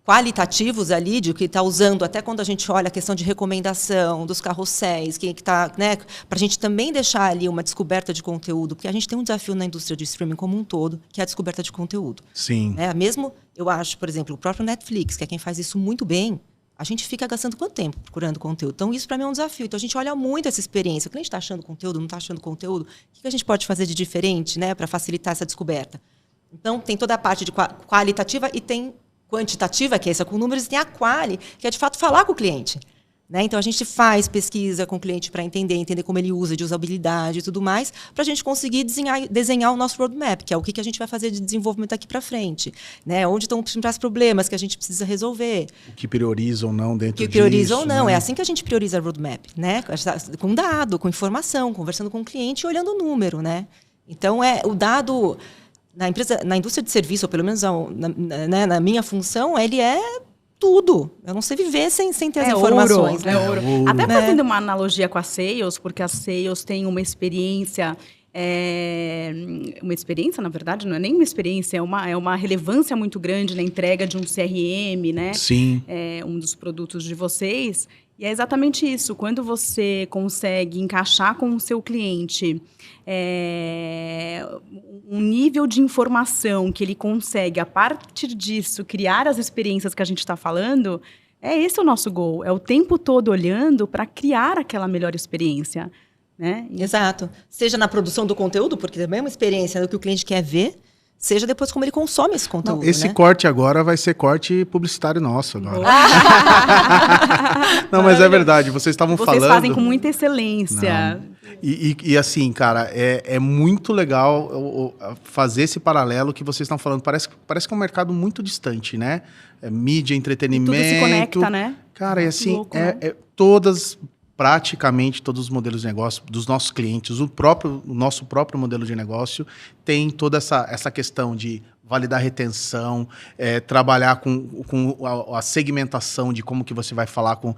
qualitativos ali, de que está usando, até quando a gente olha a questão de recomendação, dos carrosséis, que está, né, para a gente também deixar ali uma descoberta de conteúdo, porque a gente tem um desafio na indústria de streaming como um todo, que é a descoberta de conteúdo. Sim. Mesmo, eu acho, por exemplo, o próprio Netflix, que é quem faz isso muito bem, a gente fica gastando quanto tempo procurando conteúdo? Então, isso para mim é um desafio. Então, a gente olha muito essa experiência. O cliente está achando conteúdo, não está achando conteúdo? O que a gente pode fazer de diferente, né, para facilitar essa descoberta? Então, tem toda a parte de qualitativa e tem quantitativa, que é essa com números, e tem a quali, que é de fato falar com o cliente. Né? Então, a gente faz pesquisa com o cliente para entender como ele usa, de usabilidade e tudo mais, para a gente conseguir desenhar o nosso roadmap, que é o que a gente vai fazer de desenvolvimento daqui para frente. Né? Onde estão os principais problemas que a gente precisa resolver. O que prioriza ou não dentro disso. O que prioriza ou não. Né? É assim que a gente prioriza o roadmap. Né? Com dado, com informação, conversando com o cliente e olhando o número. Né? Então, o dado... Na indústria de serviço, ou pelo menos na minha função, ele é tudo. Eu não sei viver sem ter as informações. Ouro, né? Ouro. Até fazendo uma analogia com a Sales, porque a Sales tem uma experiência... uma experiência, na verdade, não é nem uma experiência, é uma relevância muito grande na entrega de um CRM, né? Sim. Um dos produtos de vocês. E é exatamente isso. Quando você consegue encaixar com o seu cliente um nível de informação que ele consegue, a partir disso, criar as experiências que a gente está falando, esse é o nosso goal. É o tempo todo olhando para criar aquela melhor experiência. Né? Exato. Seja na produção do conteúdo, porque também é uma experiência do que o cliente quer ver, seja depois como ele consome esse conteúdo. Não, esse corte agora vai ser corte publicitário nosso agora. Não, mas é verdade, vocês estavam falando... Vocês fazem com muita excelência. E assim, cara, é muito legal fazer esse paralelo que vocês estão falando. Parece que é um mercado muito distante, né? Mídia, entretenimento... E tudo se conecta, né? Cara, e assim, louco, né? Praticamente todos os modelos de negócio dos nossos clientes, o nosso próprio modelo de negócio tem toda essa questão de validar retenção, trabalhar com a segmentação de como que você vai falar com...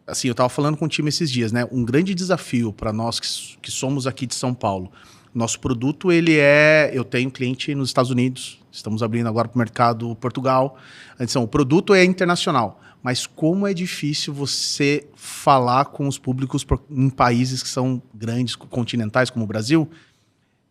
Assim, eu estava falando com o time esses dias, né? Um grande desafio para nós que somos aqui de São Paulo. Nosso produto, eu tenho cliente nos Estados Unidos, estamos abrindo agora para o mercado Portugal. Então, o produto é internacional. Mas como é difícil você falar com os públicos em países que são grandes, continentais, como o Brasil.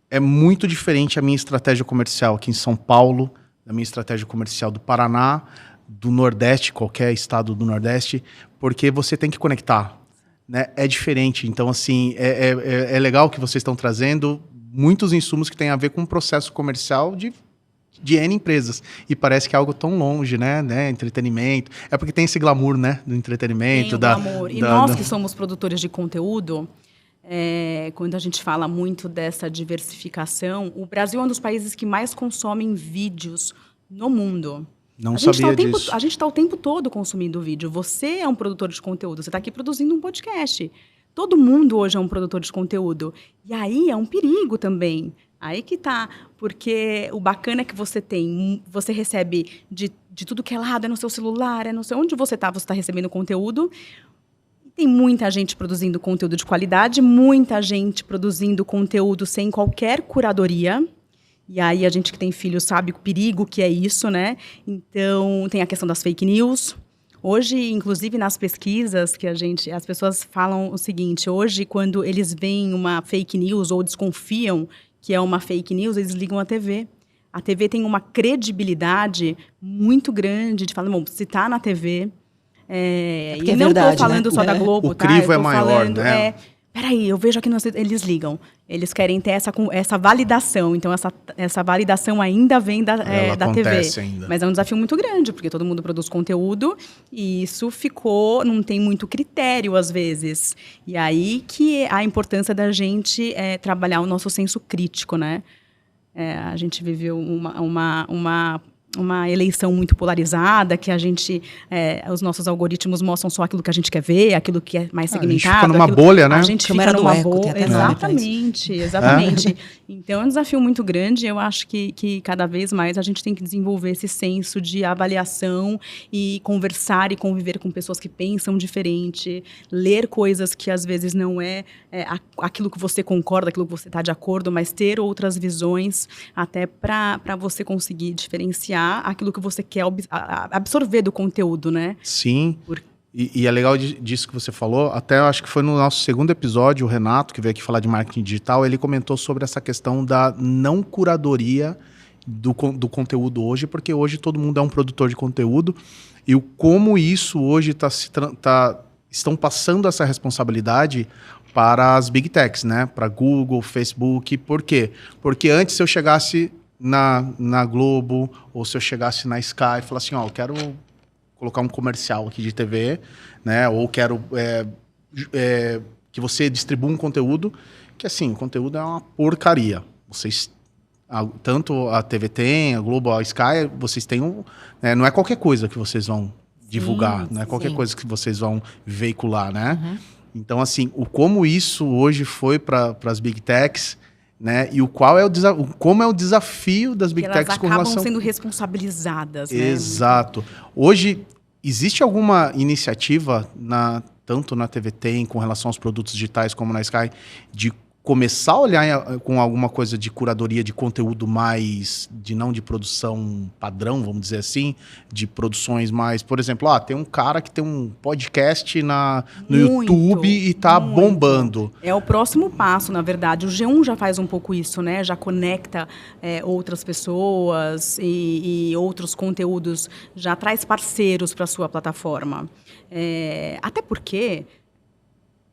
É muito diferente a minha estratégia comercial aqui em São Paulo, da minha estratégia comercial do Paraná, do Nordeste, qualquer estado do Nordeste, porque você tem que conectar, né? É diferente. Então, assim, é legal que vocês estão trazendo muitos insumos que têm a ver com o processo comercial de N empresas. E parece que é algo tão longe, né? Entretenimento. É porque tem esse glamour, né? Do entretenimento. Tem glamour. E nós que somos produtores de conteúdo, quando a gente fala muito dessa diversificação, o Brasil é um dos países que mais consomem vídeos no mundo. Não sabia disso. A gente está o tempo todo consumindo vídeo. Você é um produtor de conteúdo, você está aqui produzindo um podcast. Todo mundo hoje é um produtor de conteúdo. E aí é um perigo também. Aí que tá. Porque o bacana é que você recebe de tudo que é lado, é no seu celular, é não sei onde você está recebendo conteúdo. Tem muita gente produzindo conteúdo de qualidade, muita gente produzindo conteúdo sem qualquer curadoria. E aí a gente que tem filho sabe o perigo que é isso, né? Então, tem a questão das fake news. Hoje, inclusive, nas pesquisas que as pessoas falam o seguinte, hoje, quando eles veem uma fake news ou desconfiam que é uma fake news, eles ligam a TV. A TV tem uma credibilidade muito grande de falar, bom, se está na TV... e não estou falando só da Globo, o crivo é maior, né? Peraí, eu vejo aqui, eles ligam. Eles querem ter essa validação. Então, essa validação ainda vem da TV. Ainda. Mas é um desafio muito grande, porque todo mundo produz conteúdo e isso não tem muito critério, às vezes. E aí que a importância da gente trabalhar o nosso senso crítico, né? A gente viveu uma eleição muito polarizada, que os nossos algoritmos mostram só aquilo que a gente quer ver, aquilo que é mais segmentado. A gente fica numa bolha, né? A gente fica numa bolha. Exatamente. Então, é um desafio muito grande. Eu acho que cada vez mais a gente tem que desenvolver esse senso de avaliação e conversar e conviver com pessoas que pensam diferente, ler coisas que às vezes não aquilo que você concorda, aquilo que você está de acordo, mas ter outras visões até para você conseguir diferenciar aquilo que você quer absorver do conteúdo, né? Sim. E é legal disso que você falou. Até eu acho que foi no nosso segundo episódio, o Renato, que veio aqui falar de marketing digital, ele comentou sobre essa questão da não curadoria do conteúdo hoje, porque hoje todo mundo é um produtor de conteúdo e como isso hoje estão passando essa responsabilidade para as Big Techs, né? Para Google, Facebook. Por quê? Porque antes, se eu chegasse na Globo, ou se eu chegasse na Sky e falasse assim, eu quero colocar um comercial aqui de TV, né? Ou quero que você distribua um conteúdo, que assim, o conteúdo é uma porcaria. Vocês, tanto a TV tem, a Globo, a Sky, vocês têm não é qualquer coisa que vocês vão divulgar, não é qualquer coisa que vocês vão veicular, né? Uhum. Então, assim, como isso hoje foi para as Big Techs, né? E como é o desafio das Big Techs com relação... Elas acabam sendo responsabilizadas, né? Exato. Hoje, existe alguma iniciativa, tanto na TV Tem, com relação aos produtos digitais, como na Sky, de começar a olhar com alguma coisa de curadoria de conteúdo mais, não de produção padrão, vamos dizer assim, de produções mais... Por exemplo, tem um cara que tem um podcast no YouTube e está bombando. É o próximo passo, na verdade. O G1 já faz um pouco isso, né? Já conecta outras pessoas e outros conteúdos, já traz parceiros para a sua plataforma. Até porque...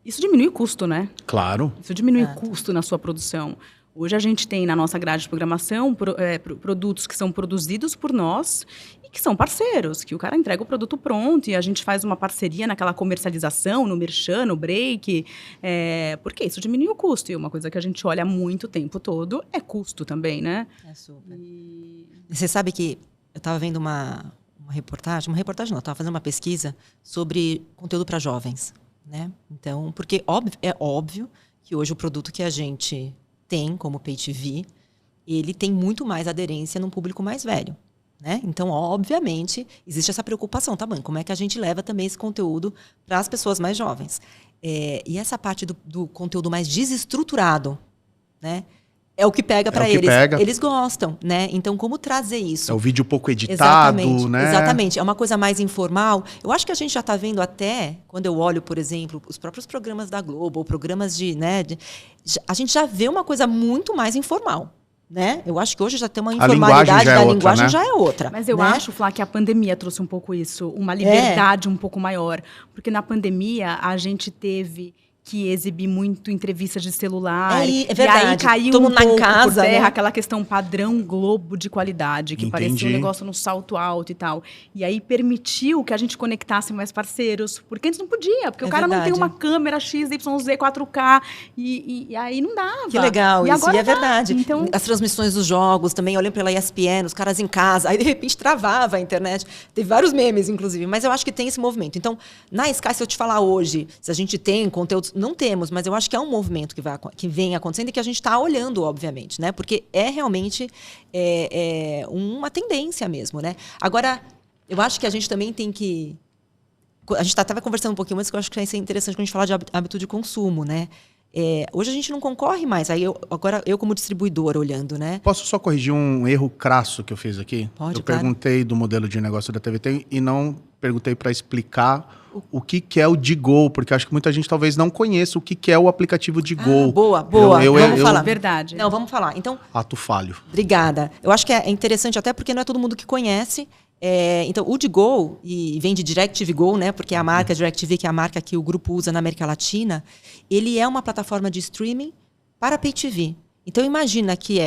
isso diminui o custo, né? Claro. Isso diminui o custo na sua produção. Hoje a gente tem na nossa grade de programação produtos que são produzidos por nós e que são parceiros, que o cara entrega o produto pronto e a gente faz uma parceria naquela comercialização, no merchan, no break, porque isso diminui o custo. E uma coisa que a gente olha muito o tempo todo é custo também, né? É super. Você sabe que eu estava vendo uma reportagem não, eu estava fazendo uma pesquisa sobre conteúdo para jovens. Né? Então, porque é óbvio que hoje o produto que a gente tem como Pay TV, ele tem muito mais aderência num público mais velho. Né? Então, obviamente, existe essa preocupação, tá bom? Como é que a gente leva também esse conteúdo para as pessoas mais jovens? E essa parte do conteúdo mais desestruturado, né? É o que pega para eles. Eles gostam, né? Então, como trazer isso? É o vídeo pouco editado, né? Exatamente. É uma coisa mais informal. Eu acho que a gente já está vendo até, quando eu olho, por exemplo, os próprios programas da Globo, ou programas a gente já vê uma coisa muito mais informal. né? Eu acho que hoje já tem uma linguagem informalidade já é da outra, linguagem, né? já é outra. Mas eu né? acho, Flá, que a pandemia trouxe um pouco isso, uma liberdade um pouco maior. Porque na pandemia a gente teve que exibir muito entrevistas de celular. É verdade. E aí caiu Todo um mundo na pouco casa, por terra né? aquela questão padrão Globo de qualidade, que parecia um negócio no salto alto e tal. E aí permitiu que a gente conectasse mais parceiros, porque antes não podia, porque o cara não tem uma câmera XYZ 4K e aí não dava. Que legal e isso, agora e é verdade. Então, as transmissões dos jogos também, eu lembro pela ESPN, os caras em casa, aí de repente travava a internet. Teve vários memes, inclusive, mas eu acho que tem esse movimento. Então, na Sky, se eu te falar hoje, se a gente tem conteúdos, não temos, mas eu acho que é um movimento que vem acontecendo e que a gente está olhando, obviamente, né? Porque é realmente uma tendência mesmo, né? Agora, eu acho que a gente também tem que... A gente estava conversando um pouquinho antes, que eu acho que é interessante quando a gente fala de hábito de consumo, né? Hoje a gente não concorre mais. Aí agora eu como distribuidora olhando, né? Posso só corrigir um erro crasso que eu fiz aqui? Pode, eu claro. perguntei do modelo de negócio da TVT e não perguntei para explicar o que é o Digo, porque acho que muita gente talvez não conheça o que é o aplicativo Digo. Boa. vamos falar. Verdade. Não, vamos falar. Então, ato falho. Obrigada. Eu acho que é interessante até porque não é todo mundo que conhece. Então, o Digo, e vem de DirecTV Go, né? Porque a marca DirecTV, que é a marca que o grupo usa na América Latina, ele é uma plataforma de streaming para Pay TV. Então, imagina que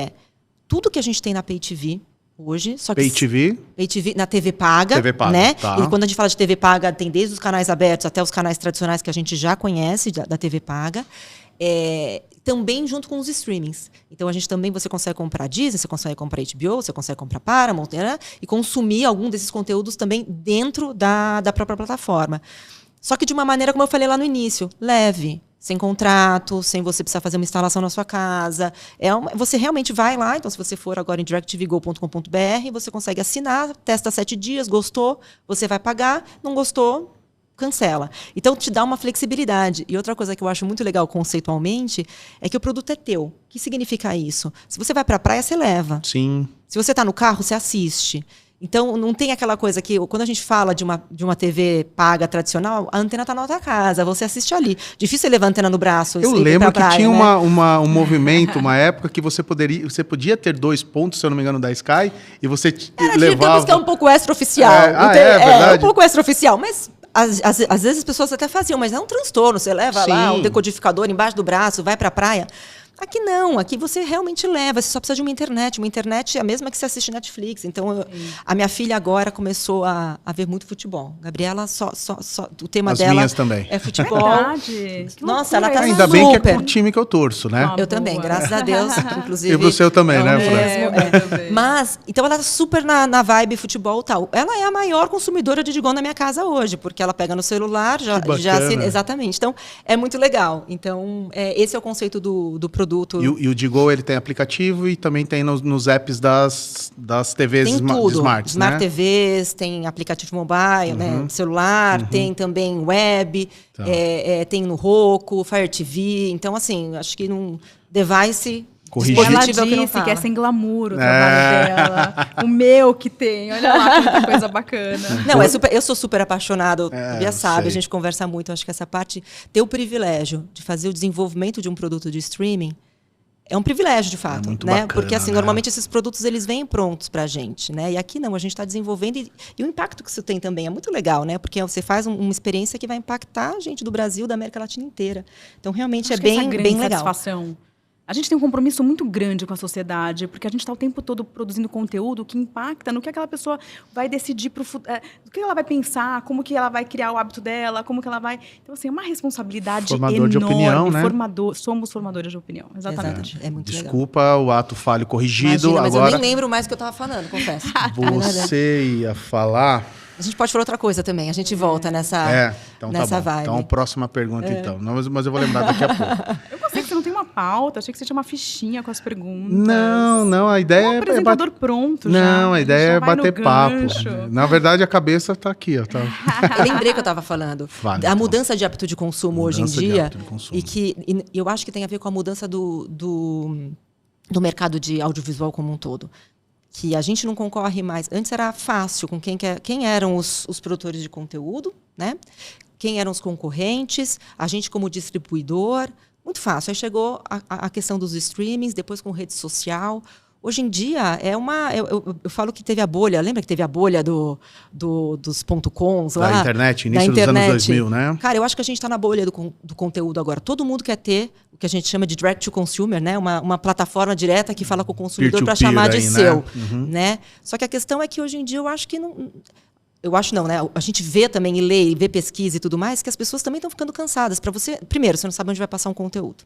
tudo que a gente tem na Pay TV hoje, só que Pay TV na TV paga, né? Tá. E quando a gente fala de TV paga, tem desde os canais abertos até os canais tradicionais que a gente já conhece da TV paga. Também junto com os streamings. Então, você consegue comprar Disney, você consegue comprar HBO, você consegue comprar Paramount, né? E consumir algum desses conteúdos também dentro da própria plataforma. Só que de uma maneira, como eu falei lá no início, leve, sem contrato, sem você precisar fazer uma instalação na sua casa. Você realmente vai lá, então se você for agora em directvgo.com.br, você consegue assinar, testa 7 dias, gostou, você vai pagar, não gostou, cancela. Então, te dá uma flexibilidade. E outra coisa que eu acho muito legal conceitualmente é que o produto é teu. O que significa isso? Se você vai para a praia, você leva. Sim. Se você está no carro, você assiste. Então, não tem aquela coisa que, quando a gente fala de uma TV paga tradicional, a antena está na outra casa, você assiste ali. Difícil você levar a antena no braço. Eu lembro que tinha um movimento, uma época que você podia ter 2 pontos, se eu não me engano, da Sky, e você levava... Digamos que é um pouco extraoficial. Verdade. É um pouco extraoficial, mas... Às vezes as pessoas até faziam, mas é um transtorno. Você leva lá um decodificador embaixo do braço, vai para a praia. Aqui não, aqui você realmente leva, você só precisa de uma internet. Uma internet é a mesma que você assiste Netflix. Então, a minha filha agora começou a ver muito futebol. Gabriela, o tema dela minhas também. é futebol. Verdade. Nossa, ela tá Ainda bem que é o time que eu torço, né? Eu também, graças a Deus, inclusive. E pro seu também, né, Fran? Mas, então ela tá super na vibe futebol e tal. Ela é a maior consumidora de Digo na minha casa hoje, porque ela pega no celular, já assina. Exatamente. Então, é muito legal. Então, esse é o conceito do produto. E o Digo, ele tem aplicativo e também tem nos apps das TVs tem tudo. Smart, Smart né? TVs, tem aplicativo mobile, né? Celular, tem também web, Tá. Tem no Roku, Fire TV. Então, assim, acho que num device... Ela é o disse que é sem glamour o trabalho dela. O meu que tem. Olha lá, que coisa bacana. Não, eu sou super apaixonada, já sabe, sei. a gente conversa muito. Acho que essa parte, ter o privilégio de fazer o desenvolvimento de um produto de streaming é um privilégio, de fato. Muito né? bacana, Porque, assim, né? normalmente esses produtos eles vêm prontos pra gente, né? E aqui não, a gente está desenvolvendo e o impacto que isso tem também é muito legal, né? Porque você faz uma experiência que vai impactar a gente do Brasil, da América Latina inteira. Então, realmente Acho é que essa bem grande legal. Satisfação. A gente tem um compromisso muito grande com a sociedade, porque a gente está o tempo todo produzindo conteúdo que impacta no que aquela pessoa vai decidir para o futuro, do que ela vai pensar, como que ela vai criar o hábito dela, como que ela vai... Então, assim, é uma responsabilidade Formador enorme. de opinião, né? Somos formadores de opinião, exatamente. É muito legal. Desculpa o ato falho corrigido. Imagina, mas agora, eu nem lembro mais o que eu estava falando, confesso. Você ia falar... A gente pode falar outra coisa também, a gente volta nessa então nessa tá bom. vibe. Então, próxima pergunta, então. Não, mas eu vou lembrar daqui a pouco. Eu gostei que você não tem uma pauta, achei que você tinha uma fichinha com as perguntas. Não, a ideia um apresentador pronto já. Não, a ideia é já vai no bater papo. gancho. Na verdade, a cabeça tá aqui, ó. Tá... Eu lembrei que eu estava falando. Vale, a então. mudança de hábito de consumo hoje em Mudança de dia. hábito de consumo. E eu acho que tem a ver com a mudança do mercado de audiovisual como um todo. Que a gente não concorre mais. Antes era fácil com quem eram os produtores de conteúdo, né? Quem eram os concorrentes, a gente como distribuidor. Muito fácil. Aí chegou a questão dos streamings, depois com rede social. Hoje em dia, eu falo que teve a bolha. Lembra que teve a bolha dos .coms lá? Da internet, início dos anos 2000, né? Cara, eu acho que a gente está na bolha do conteúdo agora. Todo mundo quer ter o que a gente chama de direct to consumer, né? Uma plataforma direta que fala com o consumidor para chamar de seu. Né? Só que a questão é que hoje em dia eu acho que não... Eu acho não, né? A gente vê também e lê, e vê pesquisa e tudo mais, que as pessoas também estão ficando cansadas. Primeiro, você não sabe onde vai passar um conteúdo.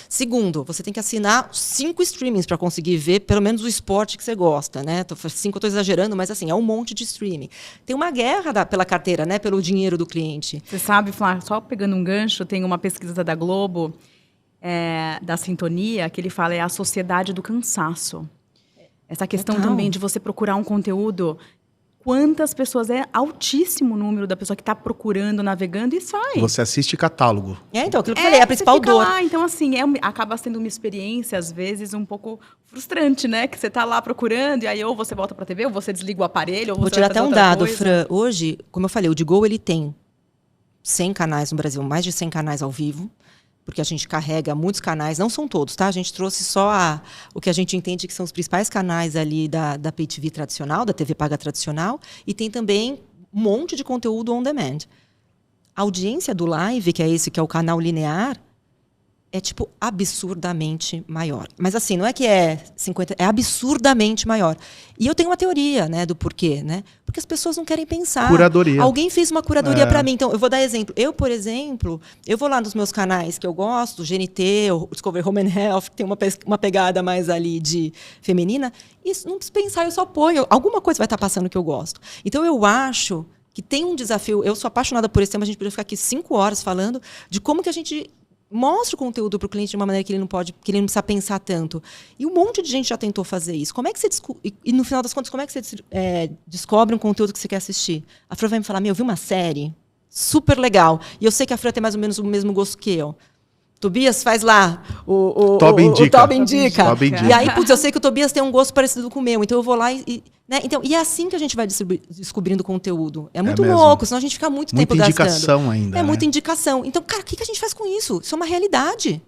Segundo, você tem que assinar 5 streamings para conseguir ver pelo menos o esporte que você gosta, né? 5 eu estou exagerando, mas assim, é um monte de streaming. Tem uma guerra pela carteira, né? Pelo dinheiro do cliente. Você sabe, Flá, só pegando um gancho, tem uma pesquisa da Globo, da Sintonia, que ele fala a sociedade do cansaço. Essa questão também de você procurar um conteúdo... Quantas pessoas, é altíssimo o número da pessoa que está procurando, navegando e sai. Você assiste catálogo. Então, aquilo que eu falei, é a principal dor. Lá, então, assim, acaba sendo uma experiência, às vezes, um pouco frustrante, né? Que você está lá procurando e aí ou você volta para a TV, ou você desliga o aparelho, ou você Vou tirar até um dado, coisa. Fran. Hoje, como eu falei, o Digo, ele tem 100 canais no Brasil, mais de 100 canais ao vivo. Porque a gente carrega muitos canais, não são todos, tá? A gente trouxe só o que a gente entende que são os principais canais ali da Pay TV tradicional, da TV paga tradicional, e tem também um monte de conteúdo on demand. A audiência do live, que é o canal linear, é, tipo, absurdamente maior. Mas, assim, não é que é 50... É absurdamente maior. E eu tenho uma teoria, né, do porquê, né? Porque as pessoas não querem pensar. Curadoria. Alguém fez uma curadoria para mim. Então, eu vou dar exemplo. Eu, por exemplo, eu vou lá nos meus canais que eu gosto, GNT, o Discovery Home and Health, que tem uma pegada mais ali de feminina. E não preciso pensar, eu só ponho. Alguma coisa vai estar passando que eu gosto. Então, eu acho que tem um desafio. Eu sou apaixonada por esse tema. A gente poderia ficar aqui 5 horas falando de como que a gente... mostra o conteúdo para o cliente de uma maneira que ele não precisa pensar tanto. E um monte de gente já tentou fazer isso. Como é que você e no final das contas, como é que você descobre um conteúdo que você quer assistir? A Fran vai me falar, eu vi uma série super legal. E eu sei que a Fran tem mais ou menos o mesmo gosto que eu. Tobias, faz lá o Toby indica. Toby indica. E aí, putz, eu sei que o Tobias tem um gosto parecido com o meu. Então eu vou lá né? Então, e é assim que a gente vai descobrindo conteúdo. É muito louco, senão a gente fica muito tempo gastando. Muita indicação ainda. É muita indicação. Então, cara, o que a gente faz com isso? Isso é uma realidade.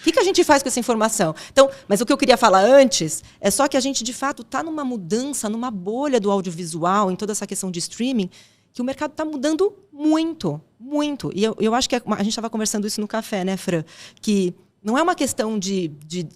O que a gente faz com essa informação? Então, mas o que eu queria falar antes é só que a gente, de fato, está numa mudança, numa bolha do audiovisual, em toda essa questão de streaming, que o mercado está mudando muito, muito. E eu acho que a gente estava conversando isso no café, né, Fran? Que não é uma questão de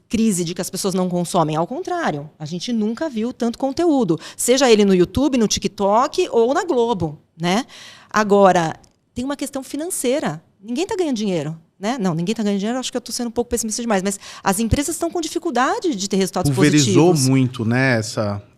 crise, de que as pessoas não consomem. Ao contrário, a gente nunca viu tanto conteúdo. Seja ele no YouTube, no TikTok ou na Globo, né? Agora, tem uma questão financeira. Ninguém está ganhando dinheiro. Né? Não, ninguém está ganhando dinheiro, acho que eu estou sendo um pouco pessimista demais, mas as empresas estão com dificuldade de ter resultados positivos. Pulverizou muito, né,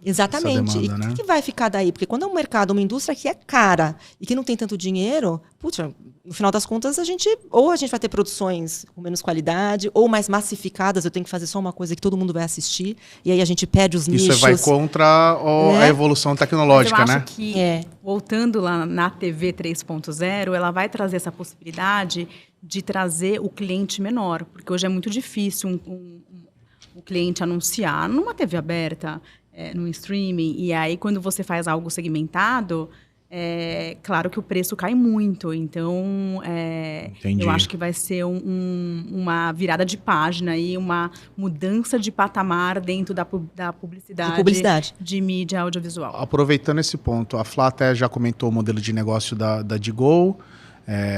Exatamente. Essa demanda, e o que vai ficar daí? Porque quando é um mercado, uma indústria que é cara e que não tem tanto dinheiro, putz, no final das contas, a gente vai ter produções com menos qualidade, ou mais massificadas, eu tenho que fazer só uma coisa que todo mundo vai assistir, e aí a gente perde os nichos. Isso vai contra a evolução tecnológica, mas eu né? acho que, voltando lá na TV 3.0, ela vai trazer essa possibilidade de trazer o cliente menor, porque hoje é muito difícil o cliente anunciar numa TV aberta, no streaming, e aí quando você faz algo segmentado, claro que o preço cai muito, então eu acho que vai ser uma virada de página e uma mudança de patamar dentro da publicidade de mídia audiovisual. Aproveitando esse ponto, a Flá até já comentou o modelo de negócio da Digo,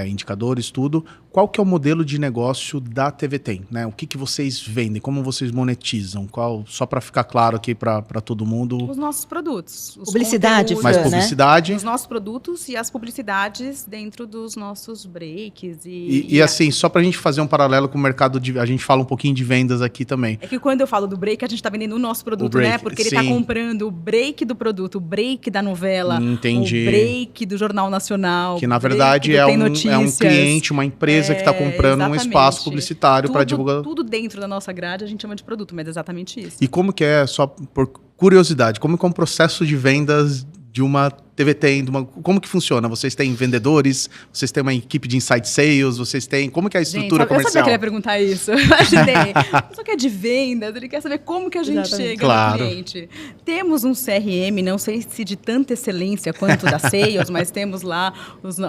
indicadores, tudo. Qual que é o modelo de negócio da TVTem? Né? O que vocês vendem? Como vocês monetizam? Só para ficar claro aqui para todo mundo. Os nossos produtos. Publicidade, mais publicidade. Né? Os nossos produtos e as publicidades dentro dos nossos breaks. E assim, só para a gente fazer um paralelo com o mercado, a gente fala um pouquinho de vendas aqui também. É que quando eu falo do break, a gente está vendendo o nosso produto, né? Porque ele está comprando o break do produto, o break da novela, Entendi. O break do Jornal Nacional. Que na verdade é um cliente, uma empresa que está comprando um espaço publicitário para divulgar. Tudo dentro da nossa grade a gente chama de produto, mas é exatamente isso. E como que é, só por curiosidade, como que é um processo de vendas de uma TV Tenda, como que funciona? Vocês têm vendedores, vocês têm uma equipe de inside sales, vocês têm... Como que é a estrutura comercial? Eu sabia que ele ia perguntar isso. Eu imaginei. Só que é de vendas, ele quer saber como que a gente chega no cliente. Temos um CRM, não sei se de tanta excelência quanto da sales, mas temos lá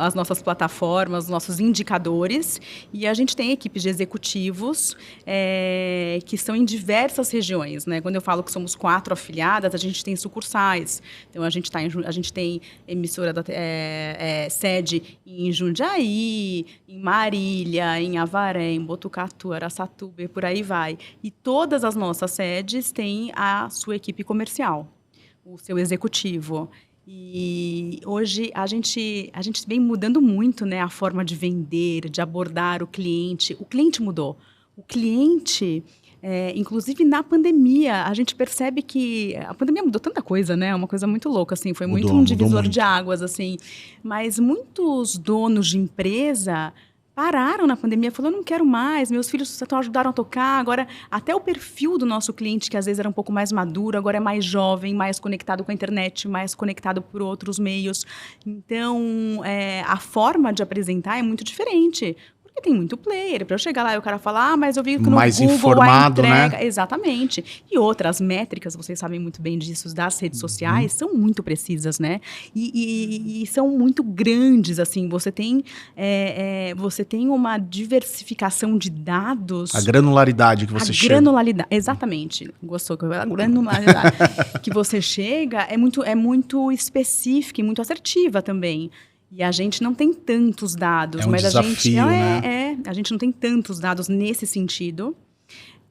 as nossas plataformas, os nossos indicadores, e a gente tem equipes de executivos que são em diversas regiões, né? Quando eu falo que somos 4 afiliadas, a gente tem sucursais. Então, a gente tem emissora sede em Jundiaí, em Marília, em Avaré, em Botucatu, Araçatuba e por aí vai. E todas as nossas sedes têm a sua equipe comercial, o seu executivo. E hoje a gente vem mudando muito, né, a forma de vender, de abordar o cliente. O cliente mudou. O cliente... inclusive na pandemia, a gente percebe que a pandemia mudou tanta coisa, né? É uma coisa muito louca, assim, foi muito um divisor de águas, assim. Mas muitos donos de empresa pararam na pandemia, falaram, eu não quero mais, meus filhos só ajudaram a tocar, agora até o perfil do nosso cliente, que às vezes era um pouco mais maduro, agora é mais jovem, mais conectado com a internet, mais conectado por outros meios. Então, a forma de apresentar é muito diferente. Porque tem muito player, para eu chegar lá e o cara falar, mas eu vi que no mais Google informado, a entrega... né? Exatamente. E outras métricas, vocês sabem muito bem disso, das redes sociais, são muito precisas, né? E são muito grandes, assim. Você tem uma diversificação de dados... A granularidade que você chega. A granularidade, exatamente. Gostou que eu a granularidade que você chega é muito específica e muito assertiva também. E a gente não tem tantos dados. É um desafio, né? A gente não tem tantos dados nesse sentido,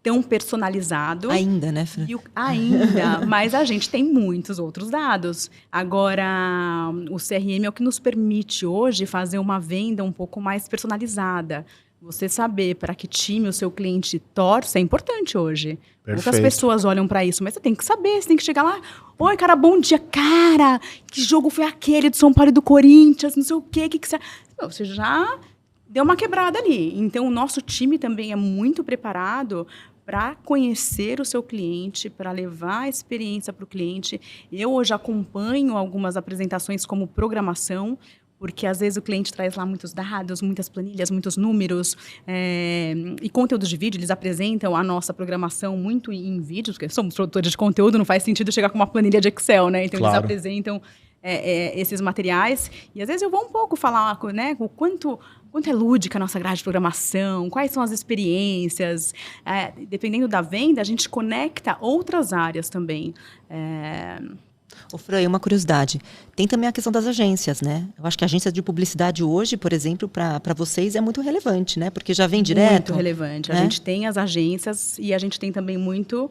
tão personalizado. Ainda, né, Fran? Ainda, mas a gente tem muitos outros dados. Agora, o CRM é o que nos permite hoje fazer uma venda um pouco mais personalizada. Você saber para que time o seu cliente torce é importante hoje. Perfeito. Poucas pessoas olham para isso, mas você tem que saber, você tem que chegar lá. Oi, cara, bom dia. Cara, que jogo foi aquele do São Paulo e do Corinthians? Não sei o quê. Que você... Você já deu uma quebrada ali. Então, o nosso time também é muito preparado para conhecer o seu cliente, para levar a experiência para o cliente. Eu hoje acompanho algumas apresentações como programação, porque às vezes o cliente traz lá muitos dados, muitas planilhas, muitos números e conteúdos de vídeo. Eles apresentam a nossa programação muito em vídeos, porque somos produtores de conteúdo, não faz sentido chegar com uma planilha de Excel, né? Então, claro, eles apresentam esses materiais. E às vezes eu vou um pouco falar, né, o quanto é lúdica a nossa grade de programação, quais são as experiências. Dependendo da venda, a gente conecta outras áreas também. Ô, Fran, uma curiosidade. Tem também a questão das agências, né? Eu acho que a agência de publicidade hoje, por exemplo, para vocês é muito relevante, né? Porque já vem direto. Muito relevante. Né? A gente tem as agências e a gente tem também muito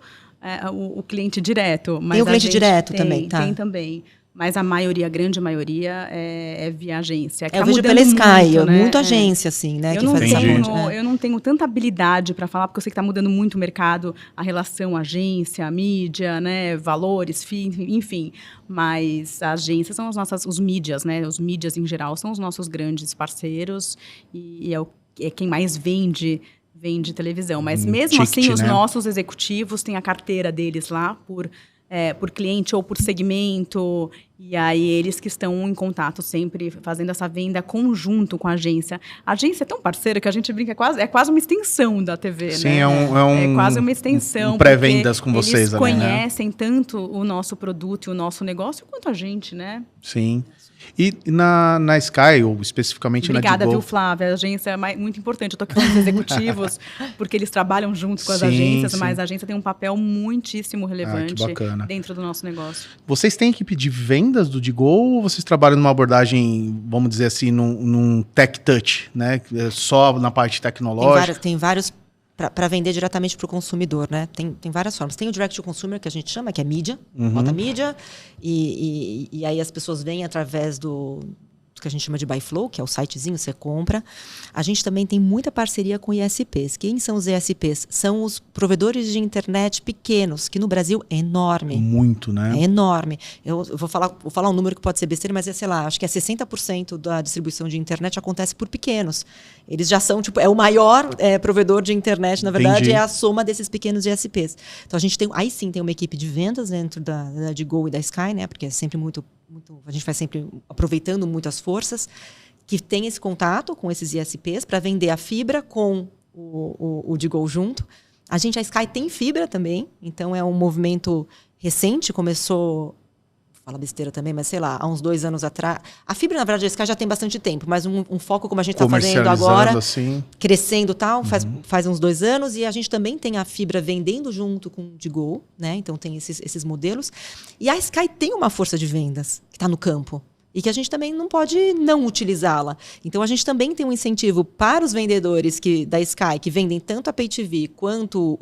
o cliente direto. Mas tem o cliente direto também, tá? Tem também. Mas a grande maioria é via agência. Eu vejo pela Sky, muito agência, assim, né? Eu não tenho tanta habilidade para falar, porque eu sei que está mudando muito o mercado, a relação agência, mídia, né? Valores, enfim. Mas as agências são os mídias, né? Os mídias em geral são os nossos grandes parceiros e é quem mais vende televisão. Mas mesmo assim, os nossos executivos têm a carteira deles lá por cliente ou por segmento, e aí eles que estão em contato sempre, fazendo essa venda conjunto com a agência. A agência é tão parceira que a gente brinca, é quase uma extensão da TV, sim, né? É quase uma extensão. Pré-vendas com vocês. Eles conhecem tanto o nosso produto e o nosso negócio quanto a gente, né? Sim. E na Sky, ou especificamente Obrigada, na Digo... viu, Flávia? A agência é muito importante. Eu estou aqui falando dos executivos, porque eles trabalham juntos com as agências, mas a agência tem um papel muitíssimo relevante dentro do nosso negócio. Vocês têm equipe de vendas do Digo ou vocês trabalham numa abordagem, vamos dizer assim, num tech touch, né? Só na parte tecnológica? Tem vários para vender diretamente para o consumidor, né? Tem várias formas. Tem o direct to consumer, que a gente chama, que é mídia, bota mídia, e aí as pessoas vêm através do que a gente chama de buy flow, que é o sitezinho, você compra. A gente também tem muita parceria com ISPs. Quem são os ISPs? São os provedores de internet pequenos, que no Brasil é enorme. Muito, né? É enorme. Eu vou falar um número que pode ser besteira, mas sei lá, acho que 60% da distribuição de internet acontece por pequenos. Eles já são, é o maior provedor de internet, na verdade. Entendi. É a soma desses pequenos ISPs. Então, a gente tem, aí sim, tem uma equipe de vendas dentro da Digo e da Sky, né? Porque é sempre muito a gente vai sempre aproveitando muito as forças, que tem esse contato com esses ISPs para vender a fibra com o Digol junto. A Sky tem fibra também, então é um movimento recente, começou, fala besteira também, mas sei lá, há uns 2 anos atrás. A fibra, na verdade, a Sky já tem bastante tempo, mas um foco como a gente está fazendo agora, assim. Crescendo e tal, faz uns 2 anos, e a gente também tem a fibra vendendo junto com o Digol, né? Então tem esses modelos. E a Sky tem uma força de vendas que está no campo. E que a gente também não pode não utilizá-la. Então, a gente também tem um incentivo para os vendedores da Sky, que vendem tanto a Pay TV quanto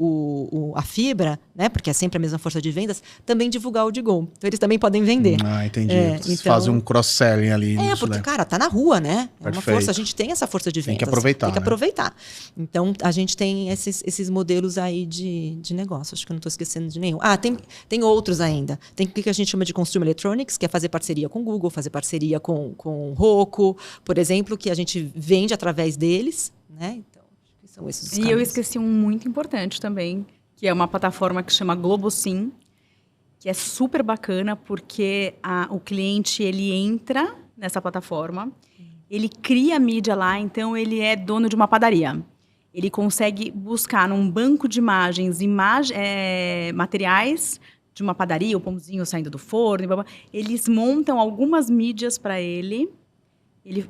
a fibra, né? Porque é sempre a mesma força de vendas, também divulgar o Digol. Então, eles também podem vender. Entendi. Vocês fazem um cross-selling ali. Porque, cara, tá na rua, né? É uma força, a gente tem essa força de vendas. Tem que aproveitar. Tem que aproveitar. Então, a gente tem esses modelos aí de negócio. Acho que eu não estou esquecendo de nenhum. Tem outros ainda. Tem o que a gente chama de Consumer Electronics, que é fazer parceria com o Google, fazer parceria com o Roku, por exemplo, que a gente vende através deles, né? Então, acho que são esses os caminhos. E eu esqueci um muito importante também, que é uma plataforma que chama GloboSim, que é super bacana porque o cliente ele entra nessa plataforma, ele cria mídia lá, então ele é dono de uma padaria. Ele consegue buscar num banco de imagens, materiais de uma padaria, o pãozinho saindo do forno, eles montam algumas mídias para ele. Eu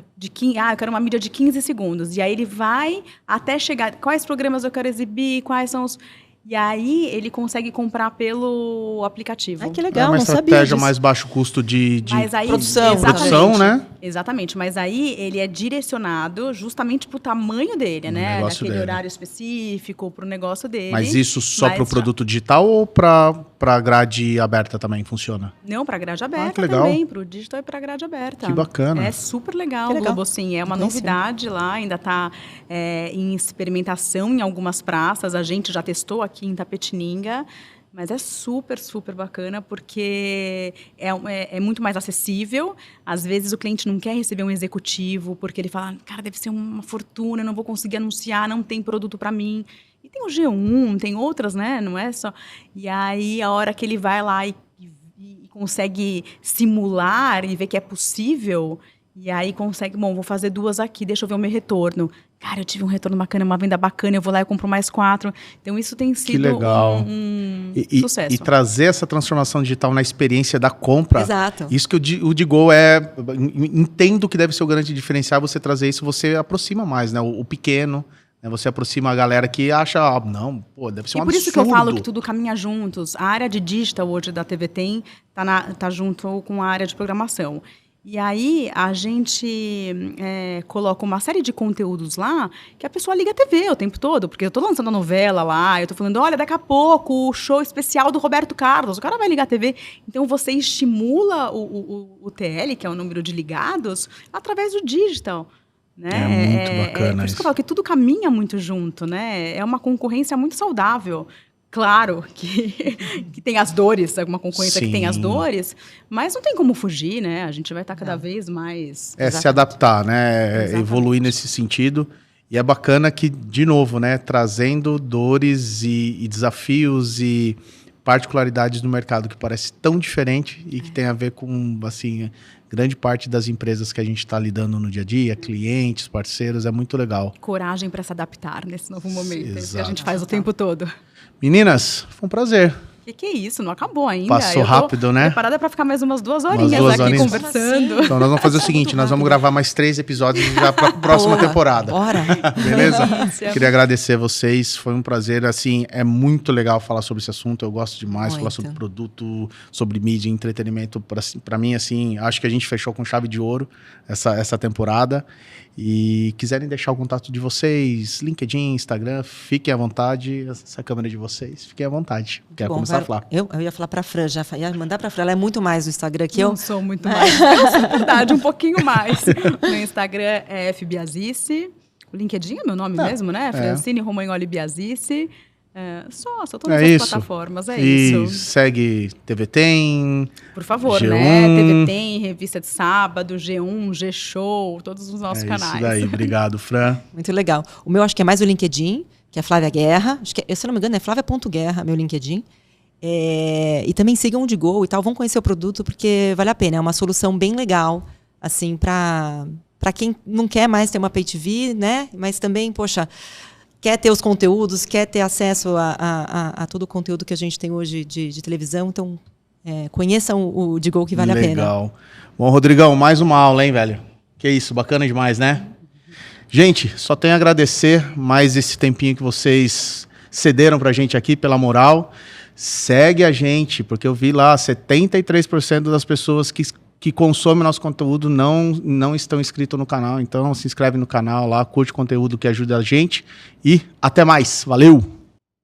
quero uma mídia de 15 segundos. E aí ele vai até chegar, quais programas eu quero exibir, quais são os... E aí ele consegue comprar pelo aplicativo. Que legal, é uma não sabia estratégia disso. mais baixo custo de produção, né? Exatamente, mas aí ele é direcionado justamente para o tamanho dele, né? Naquele horário específico, para o negócio dele. Mas isso só para o produto digital ou para grade aberta também funciona? Não, para grade aberta que legal. também. Para o digital e para grade aberta. Que bacana. É super legal o GloboSim. É uma novidade lá, ainda está em experimentação em algumas praças. A gente já testou aqui em Tapetininga, mas é super, super bacana porque é muito mais acessível. Às vezes o cliente não quer receber um executivo porque ele fala, cara, deve ser uma fortuna, eu não vou conseguir anunciar, não tem produto para mim. E tem o G1, tem outras, né? Não é só... E aí, a hora que ele vai lá e consegue simular e ver que é possível... E aí consegue, vou fazer 2 aqui, deixa eu ver o meu retorno. Cara, eu tive um retorno bacana, uma venda bacana, eu vou lá e compro mais 4. Então, isso tem sido um sucesso. E trazer essa transformação digital na experiência da compra. Exato. Isso que o Digol entendo que deve ser o grande diferencial, você trazer isso, você aproxima mais, né? O pequeno, né? Você aproxima a galera que acha, deve ser um absurdo. E por isso que eu falo que tudo caminha juntos. A área de digital hoje da TV Tem tá junto com a área de programação. E aí, a gente coloca uma série de conteúdos lá que a pessoa liga a TV o tempo todo, porque eu estou lançando a novela lá, eu estou falando, olha, daqui a pouco o show especial do Roberto Carlos, o cara vai ligar a TV. Então, você estimula o TL, que é o número de ligados, através do digital. Né? É muito bacana por isso que eu falo que tudo caminha muito junto, né? É uma concorrência muito saudável. Claro que tem as dores, alguma concorrência que tem as dores, mas não tem como fugir, né? A gente vai estar cada vez mais... se adaptar, né? Evoluir nesse sentido. E é bacana que, de novo, né? Trazendo dores e desafios e particularidades do mercado que parece tão diferente e que tem a ver com, assim, grande parte das empresas que a gente está lidando no dia a dia, clientes, parceiros, é muito legal. Coragem para se adaptar nesse novo momento, Exato. que a gente faz o tempo todo. Meninas, foi um prazer. Que é isso? Não acabou ainda. Passou rápido, né? Preparada para ficar mais umas 2 horinhas aqui conversando. Então, nós vamos fazer o seguinte, nós vamos gravar mais 3 episódios já para a próxima temporada. Bora! Beleza? Queria agradecer vocês, foi um prazer. Assim, é muito legal falar sobre esse assunto, eu gosto demais, falar sobre produto, sobre mídia, entretenimento. Para mim, assim, acho que a gente fechou com chave de ouro essa temporada. E quiserem deixar o contato de vocês, LinkedIn, Instagram, fiquem à vontade. Essa câmera de vocês, fiquem à vontade. Quero começar a falar. Eu ia falar para a Fran, já ia mandar para a Fran. Ela é muito mais no Instagram que eu. Não sou muito mais. Eu sou, verdade, um pouquinho mais. No Instagram é F Biasice. O LinkedIn é meu nome mesmo, né? Francine Romagnoli Biasice. Só todas as plataformas, e isso. Segue TV Tem. Por favor, G1. né? TV Tem, Revista de Sábado, G1, G-Show, todos os nossos canais. Isso daí, obrigado, Fran. Muito legal. O meu acho que é mais o LinkedIn, que é Flávia Guerra. Acho que, se eu não me engano, é Flávia.guerra, meu LinkedIn. E também sigam o Digo e tal, vão conhecer o produto, porque vale a pena. É uma solução bem legal, assim, para quem não quer mais ter uma Pay TV, né? Mas também, poxa, quer ter os conteúdos, quer ter acesso a todo o conteúdo que a gente tem hoje de televisão. Então, conheçam o Digo, que vale a pena. Legal. Bom, Rodrigão, mais uma aula, hein, velho? Que isso, bacana demais, né? Gente, só tenho a agradecer mais esse tempinho que vocês cederam pra gente aqui, pela moral. Segue a gente, porque eu vi lá, 73% das pessoas que consomem nosso conteúdo não estão inscritos no canal. Então, se inscreve no canal lá, curte o conteúdo que ajuda a gente. E até mais. Valeu!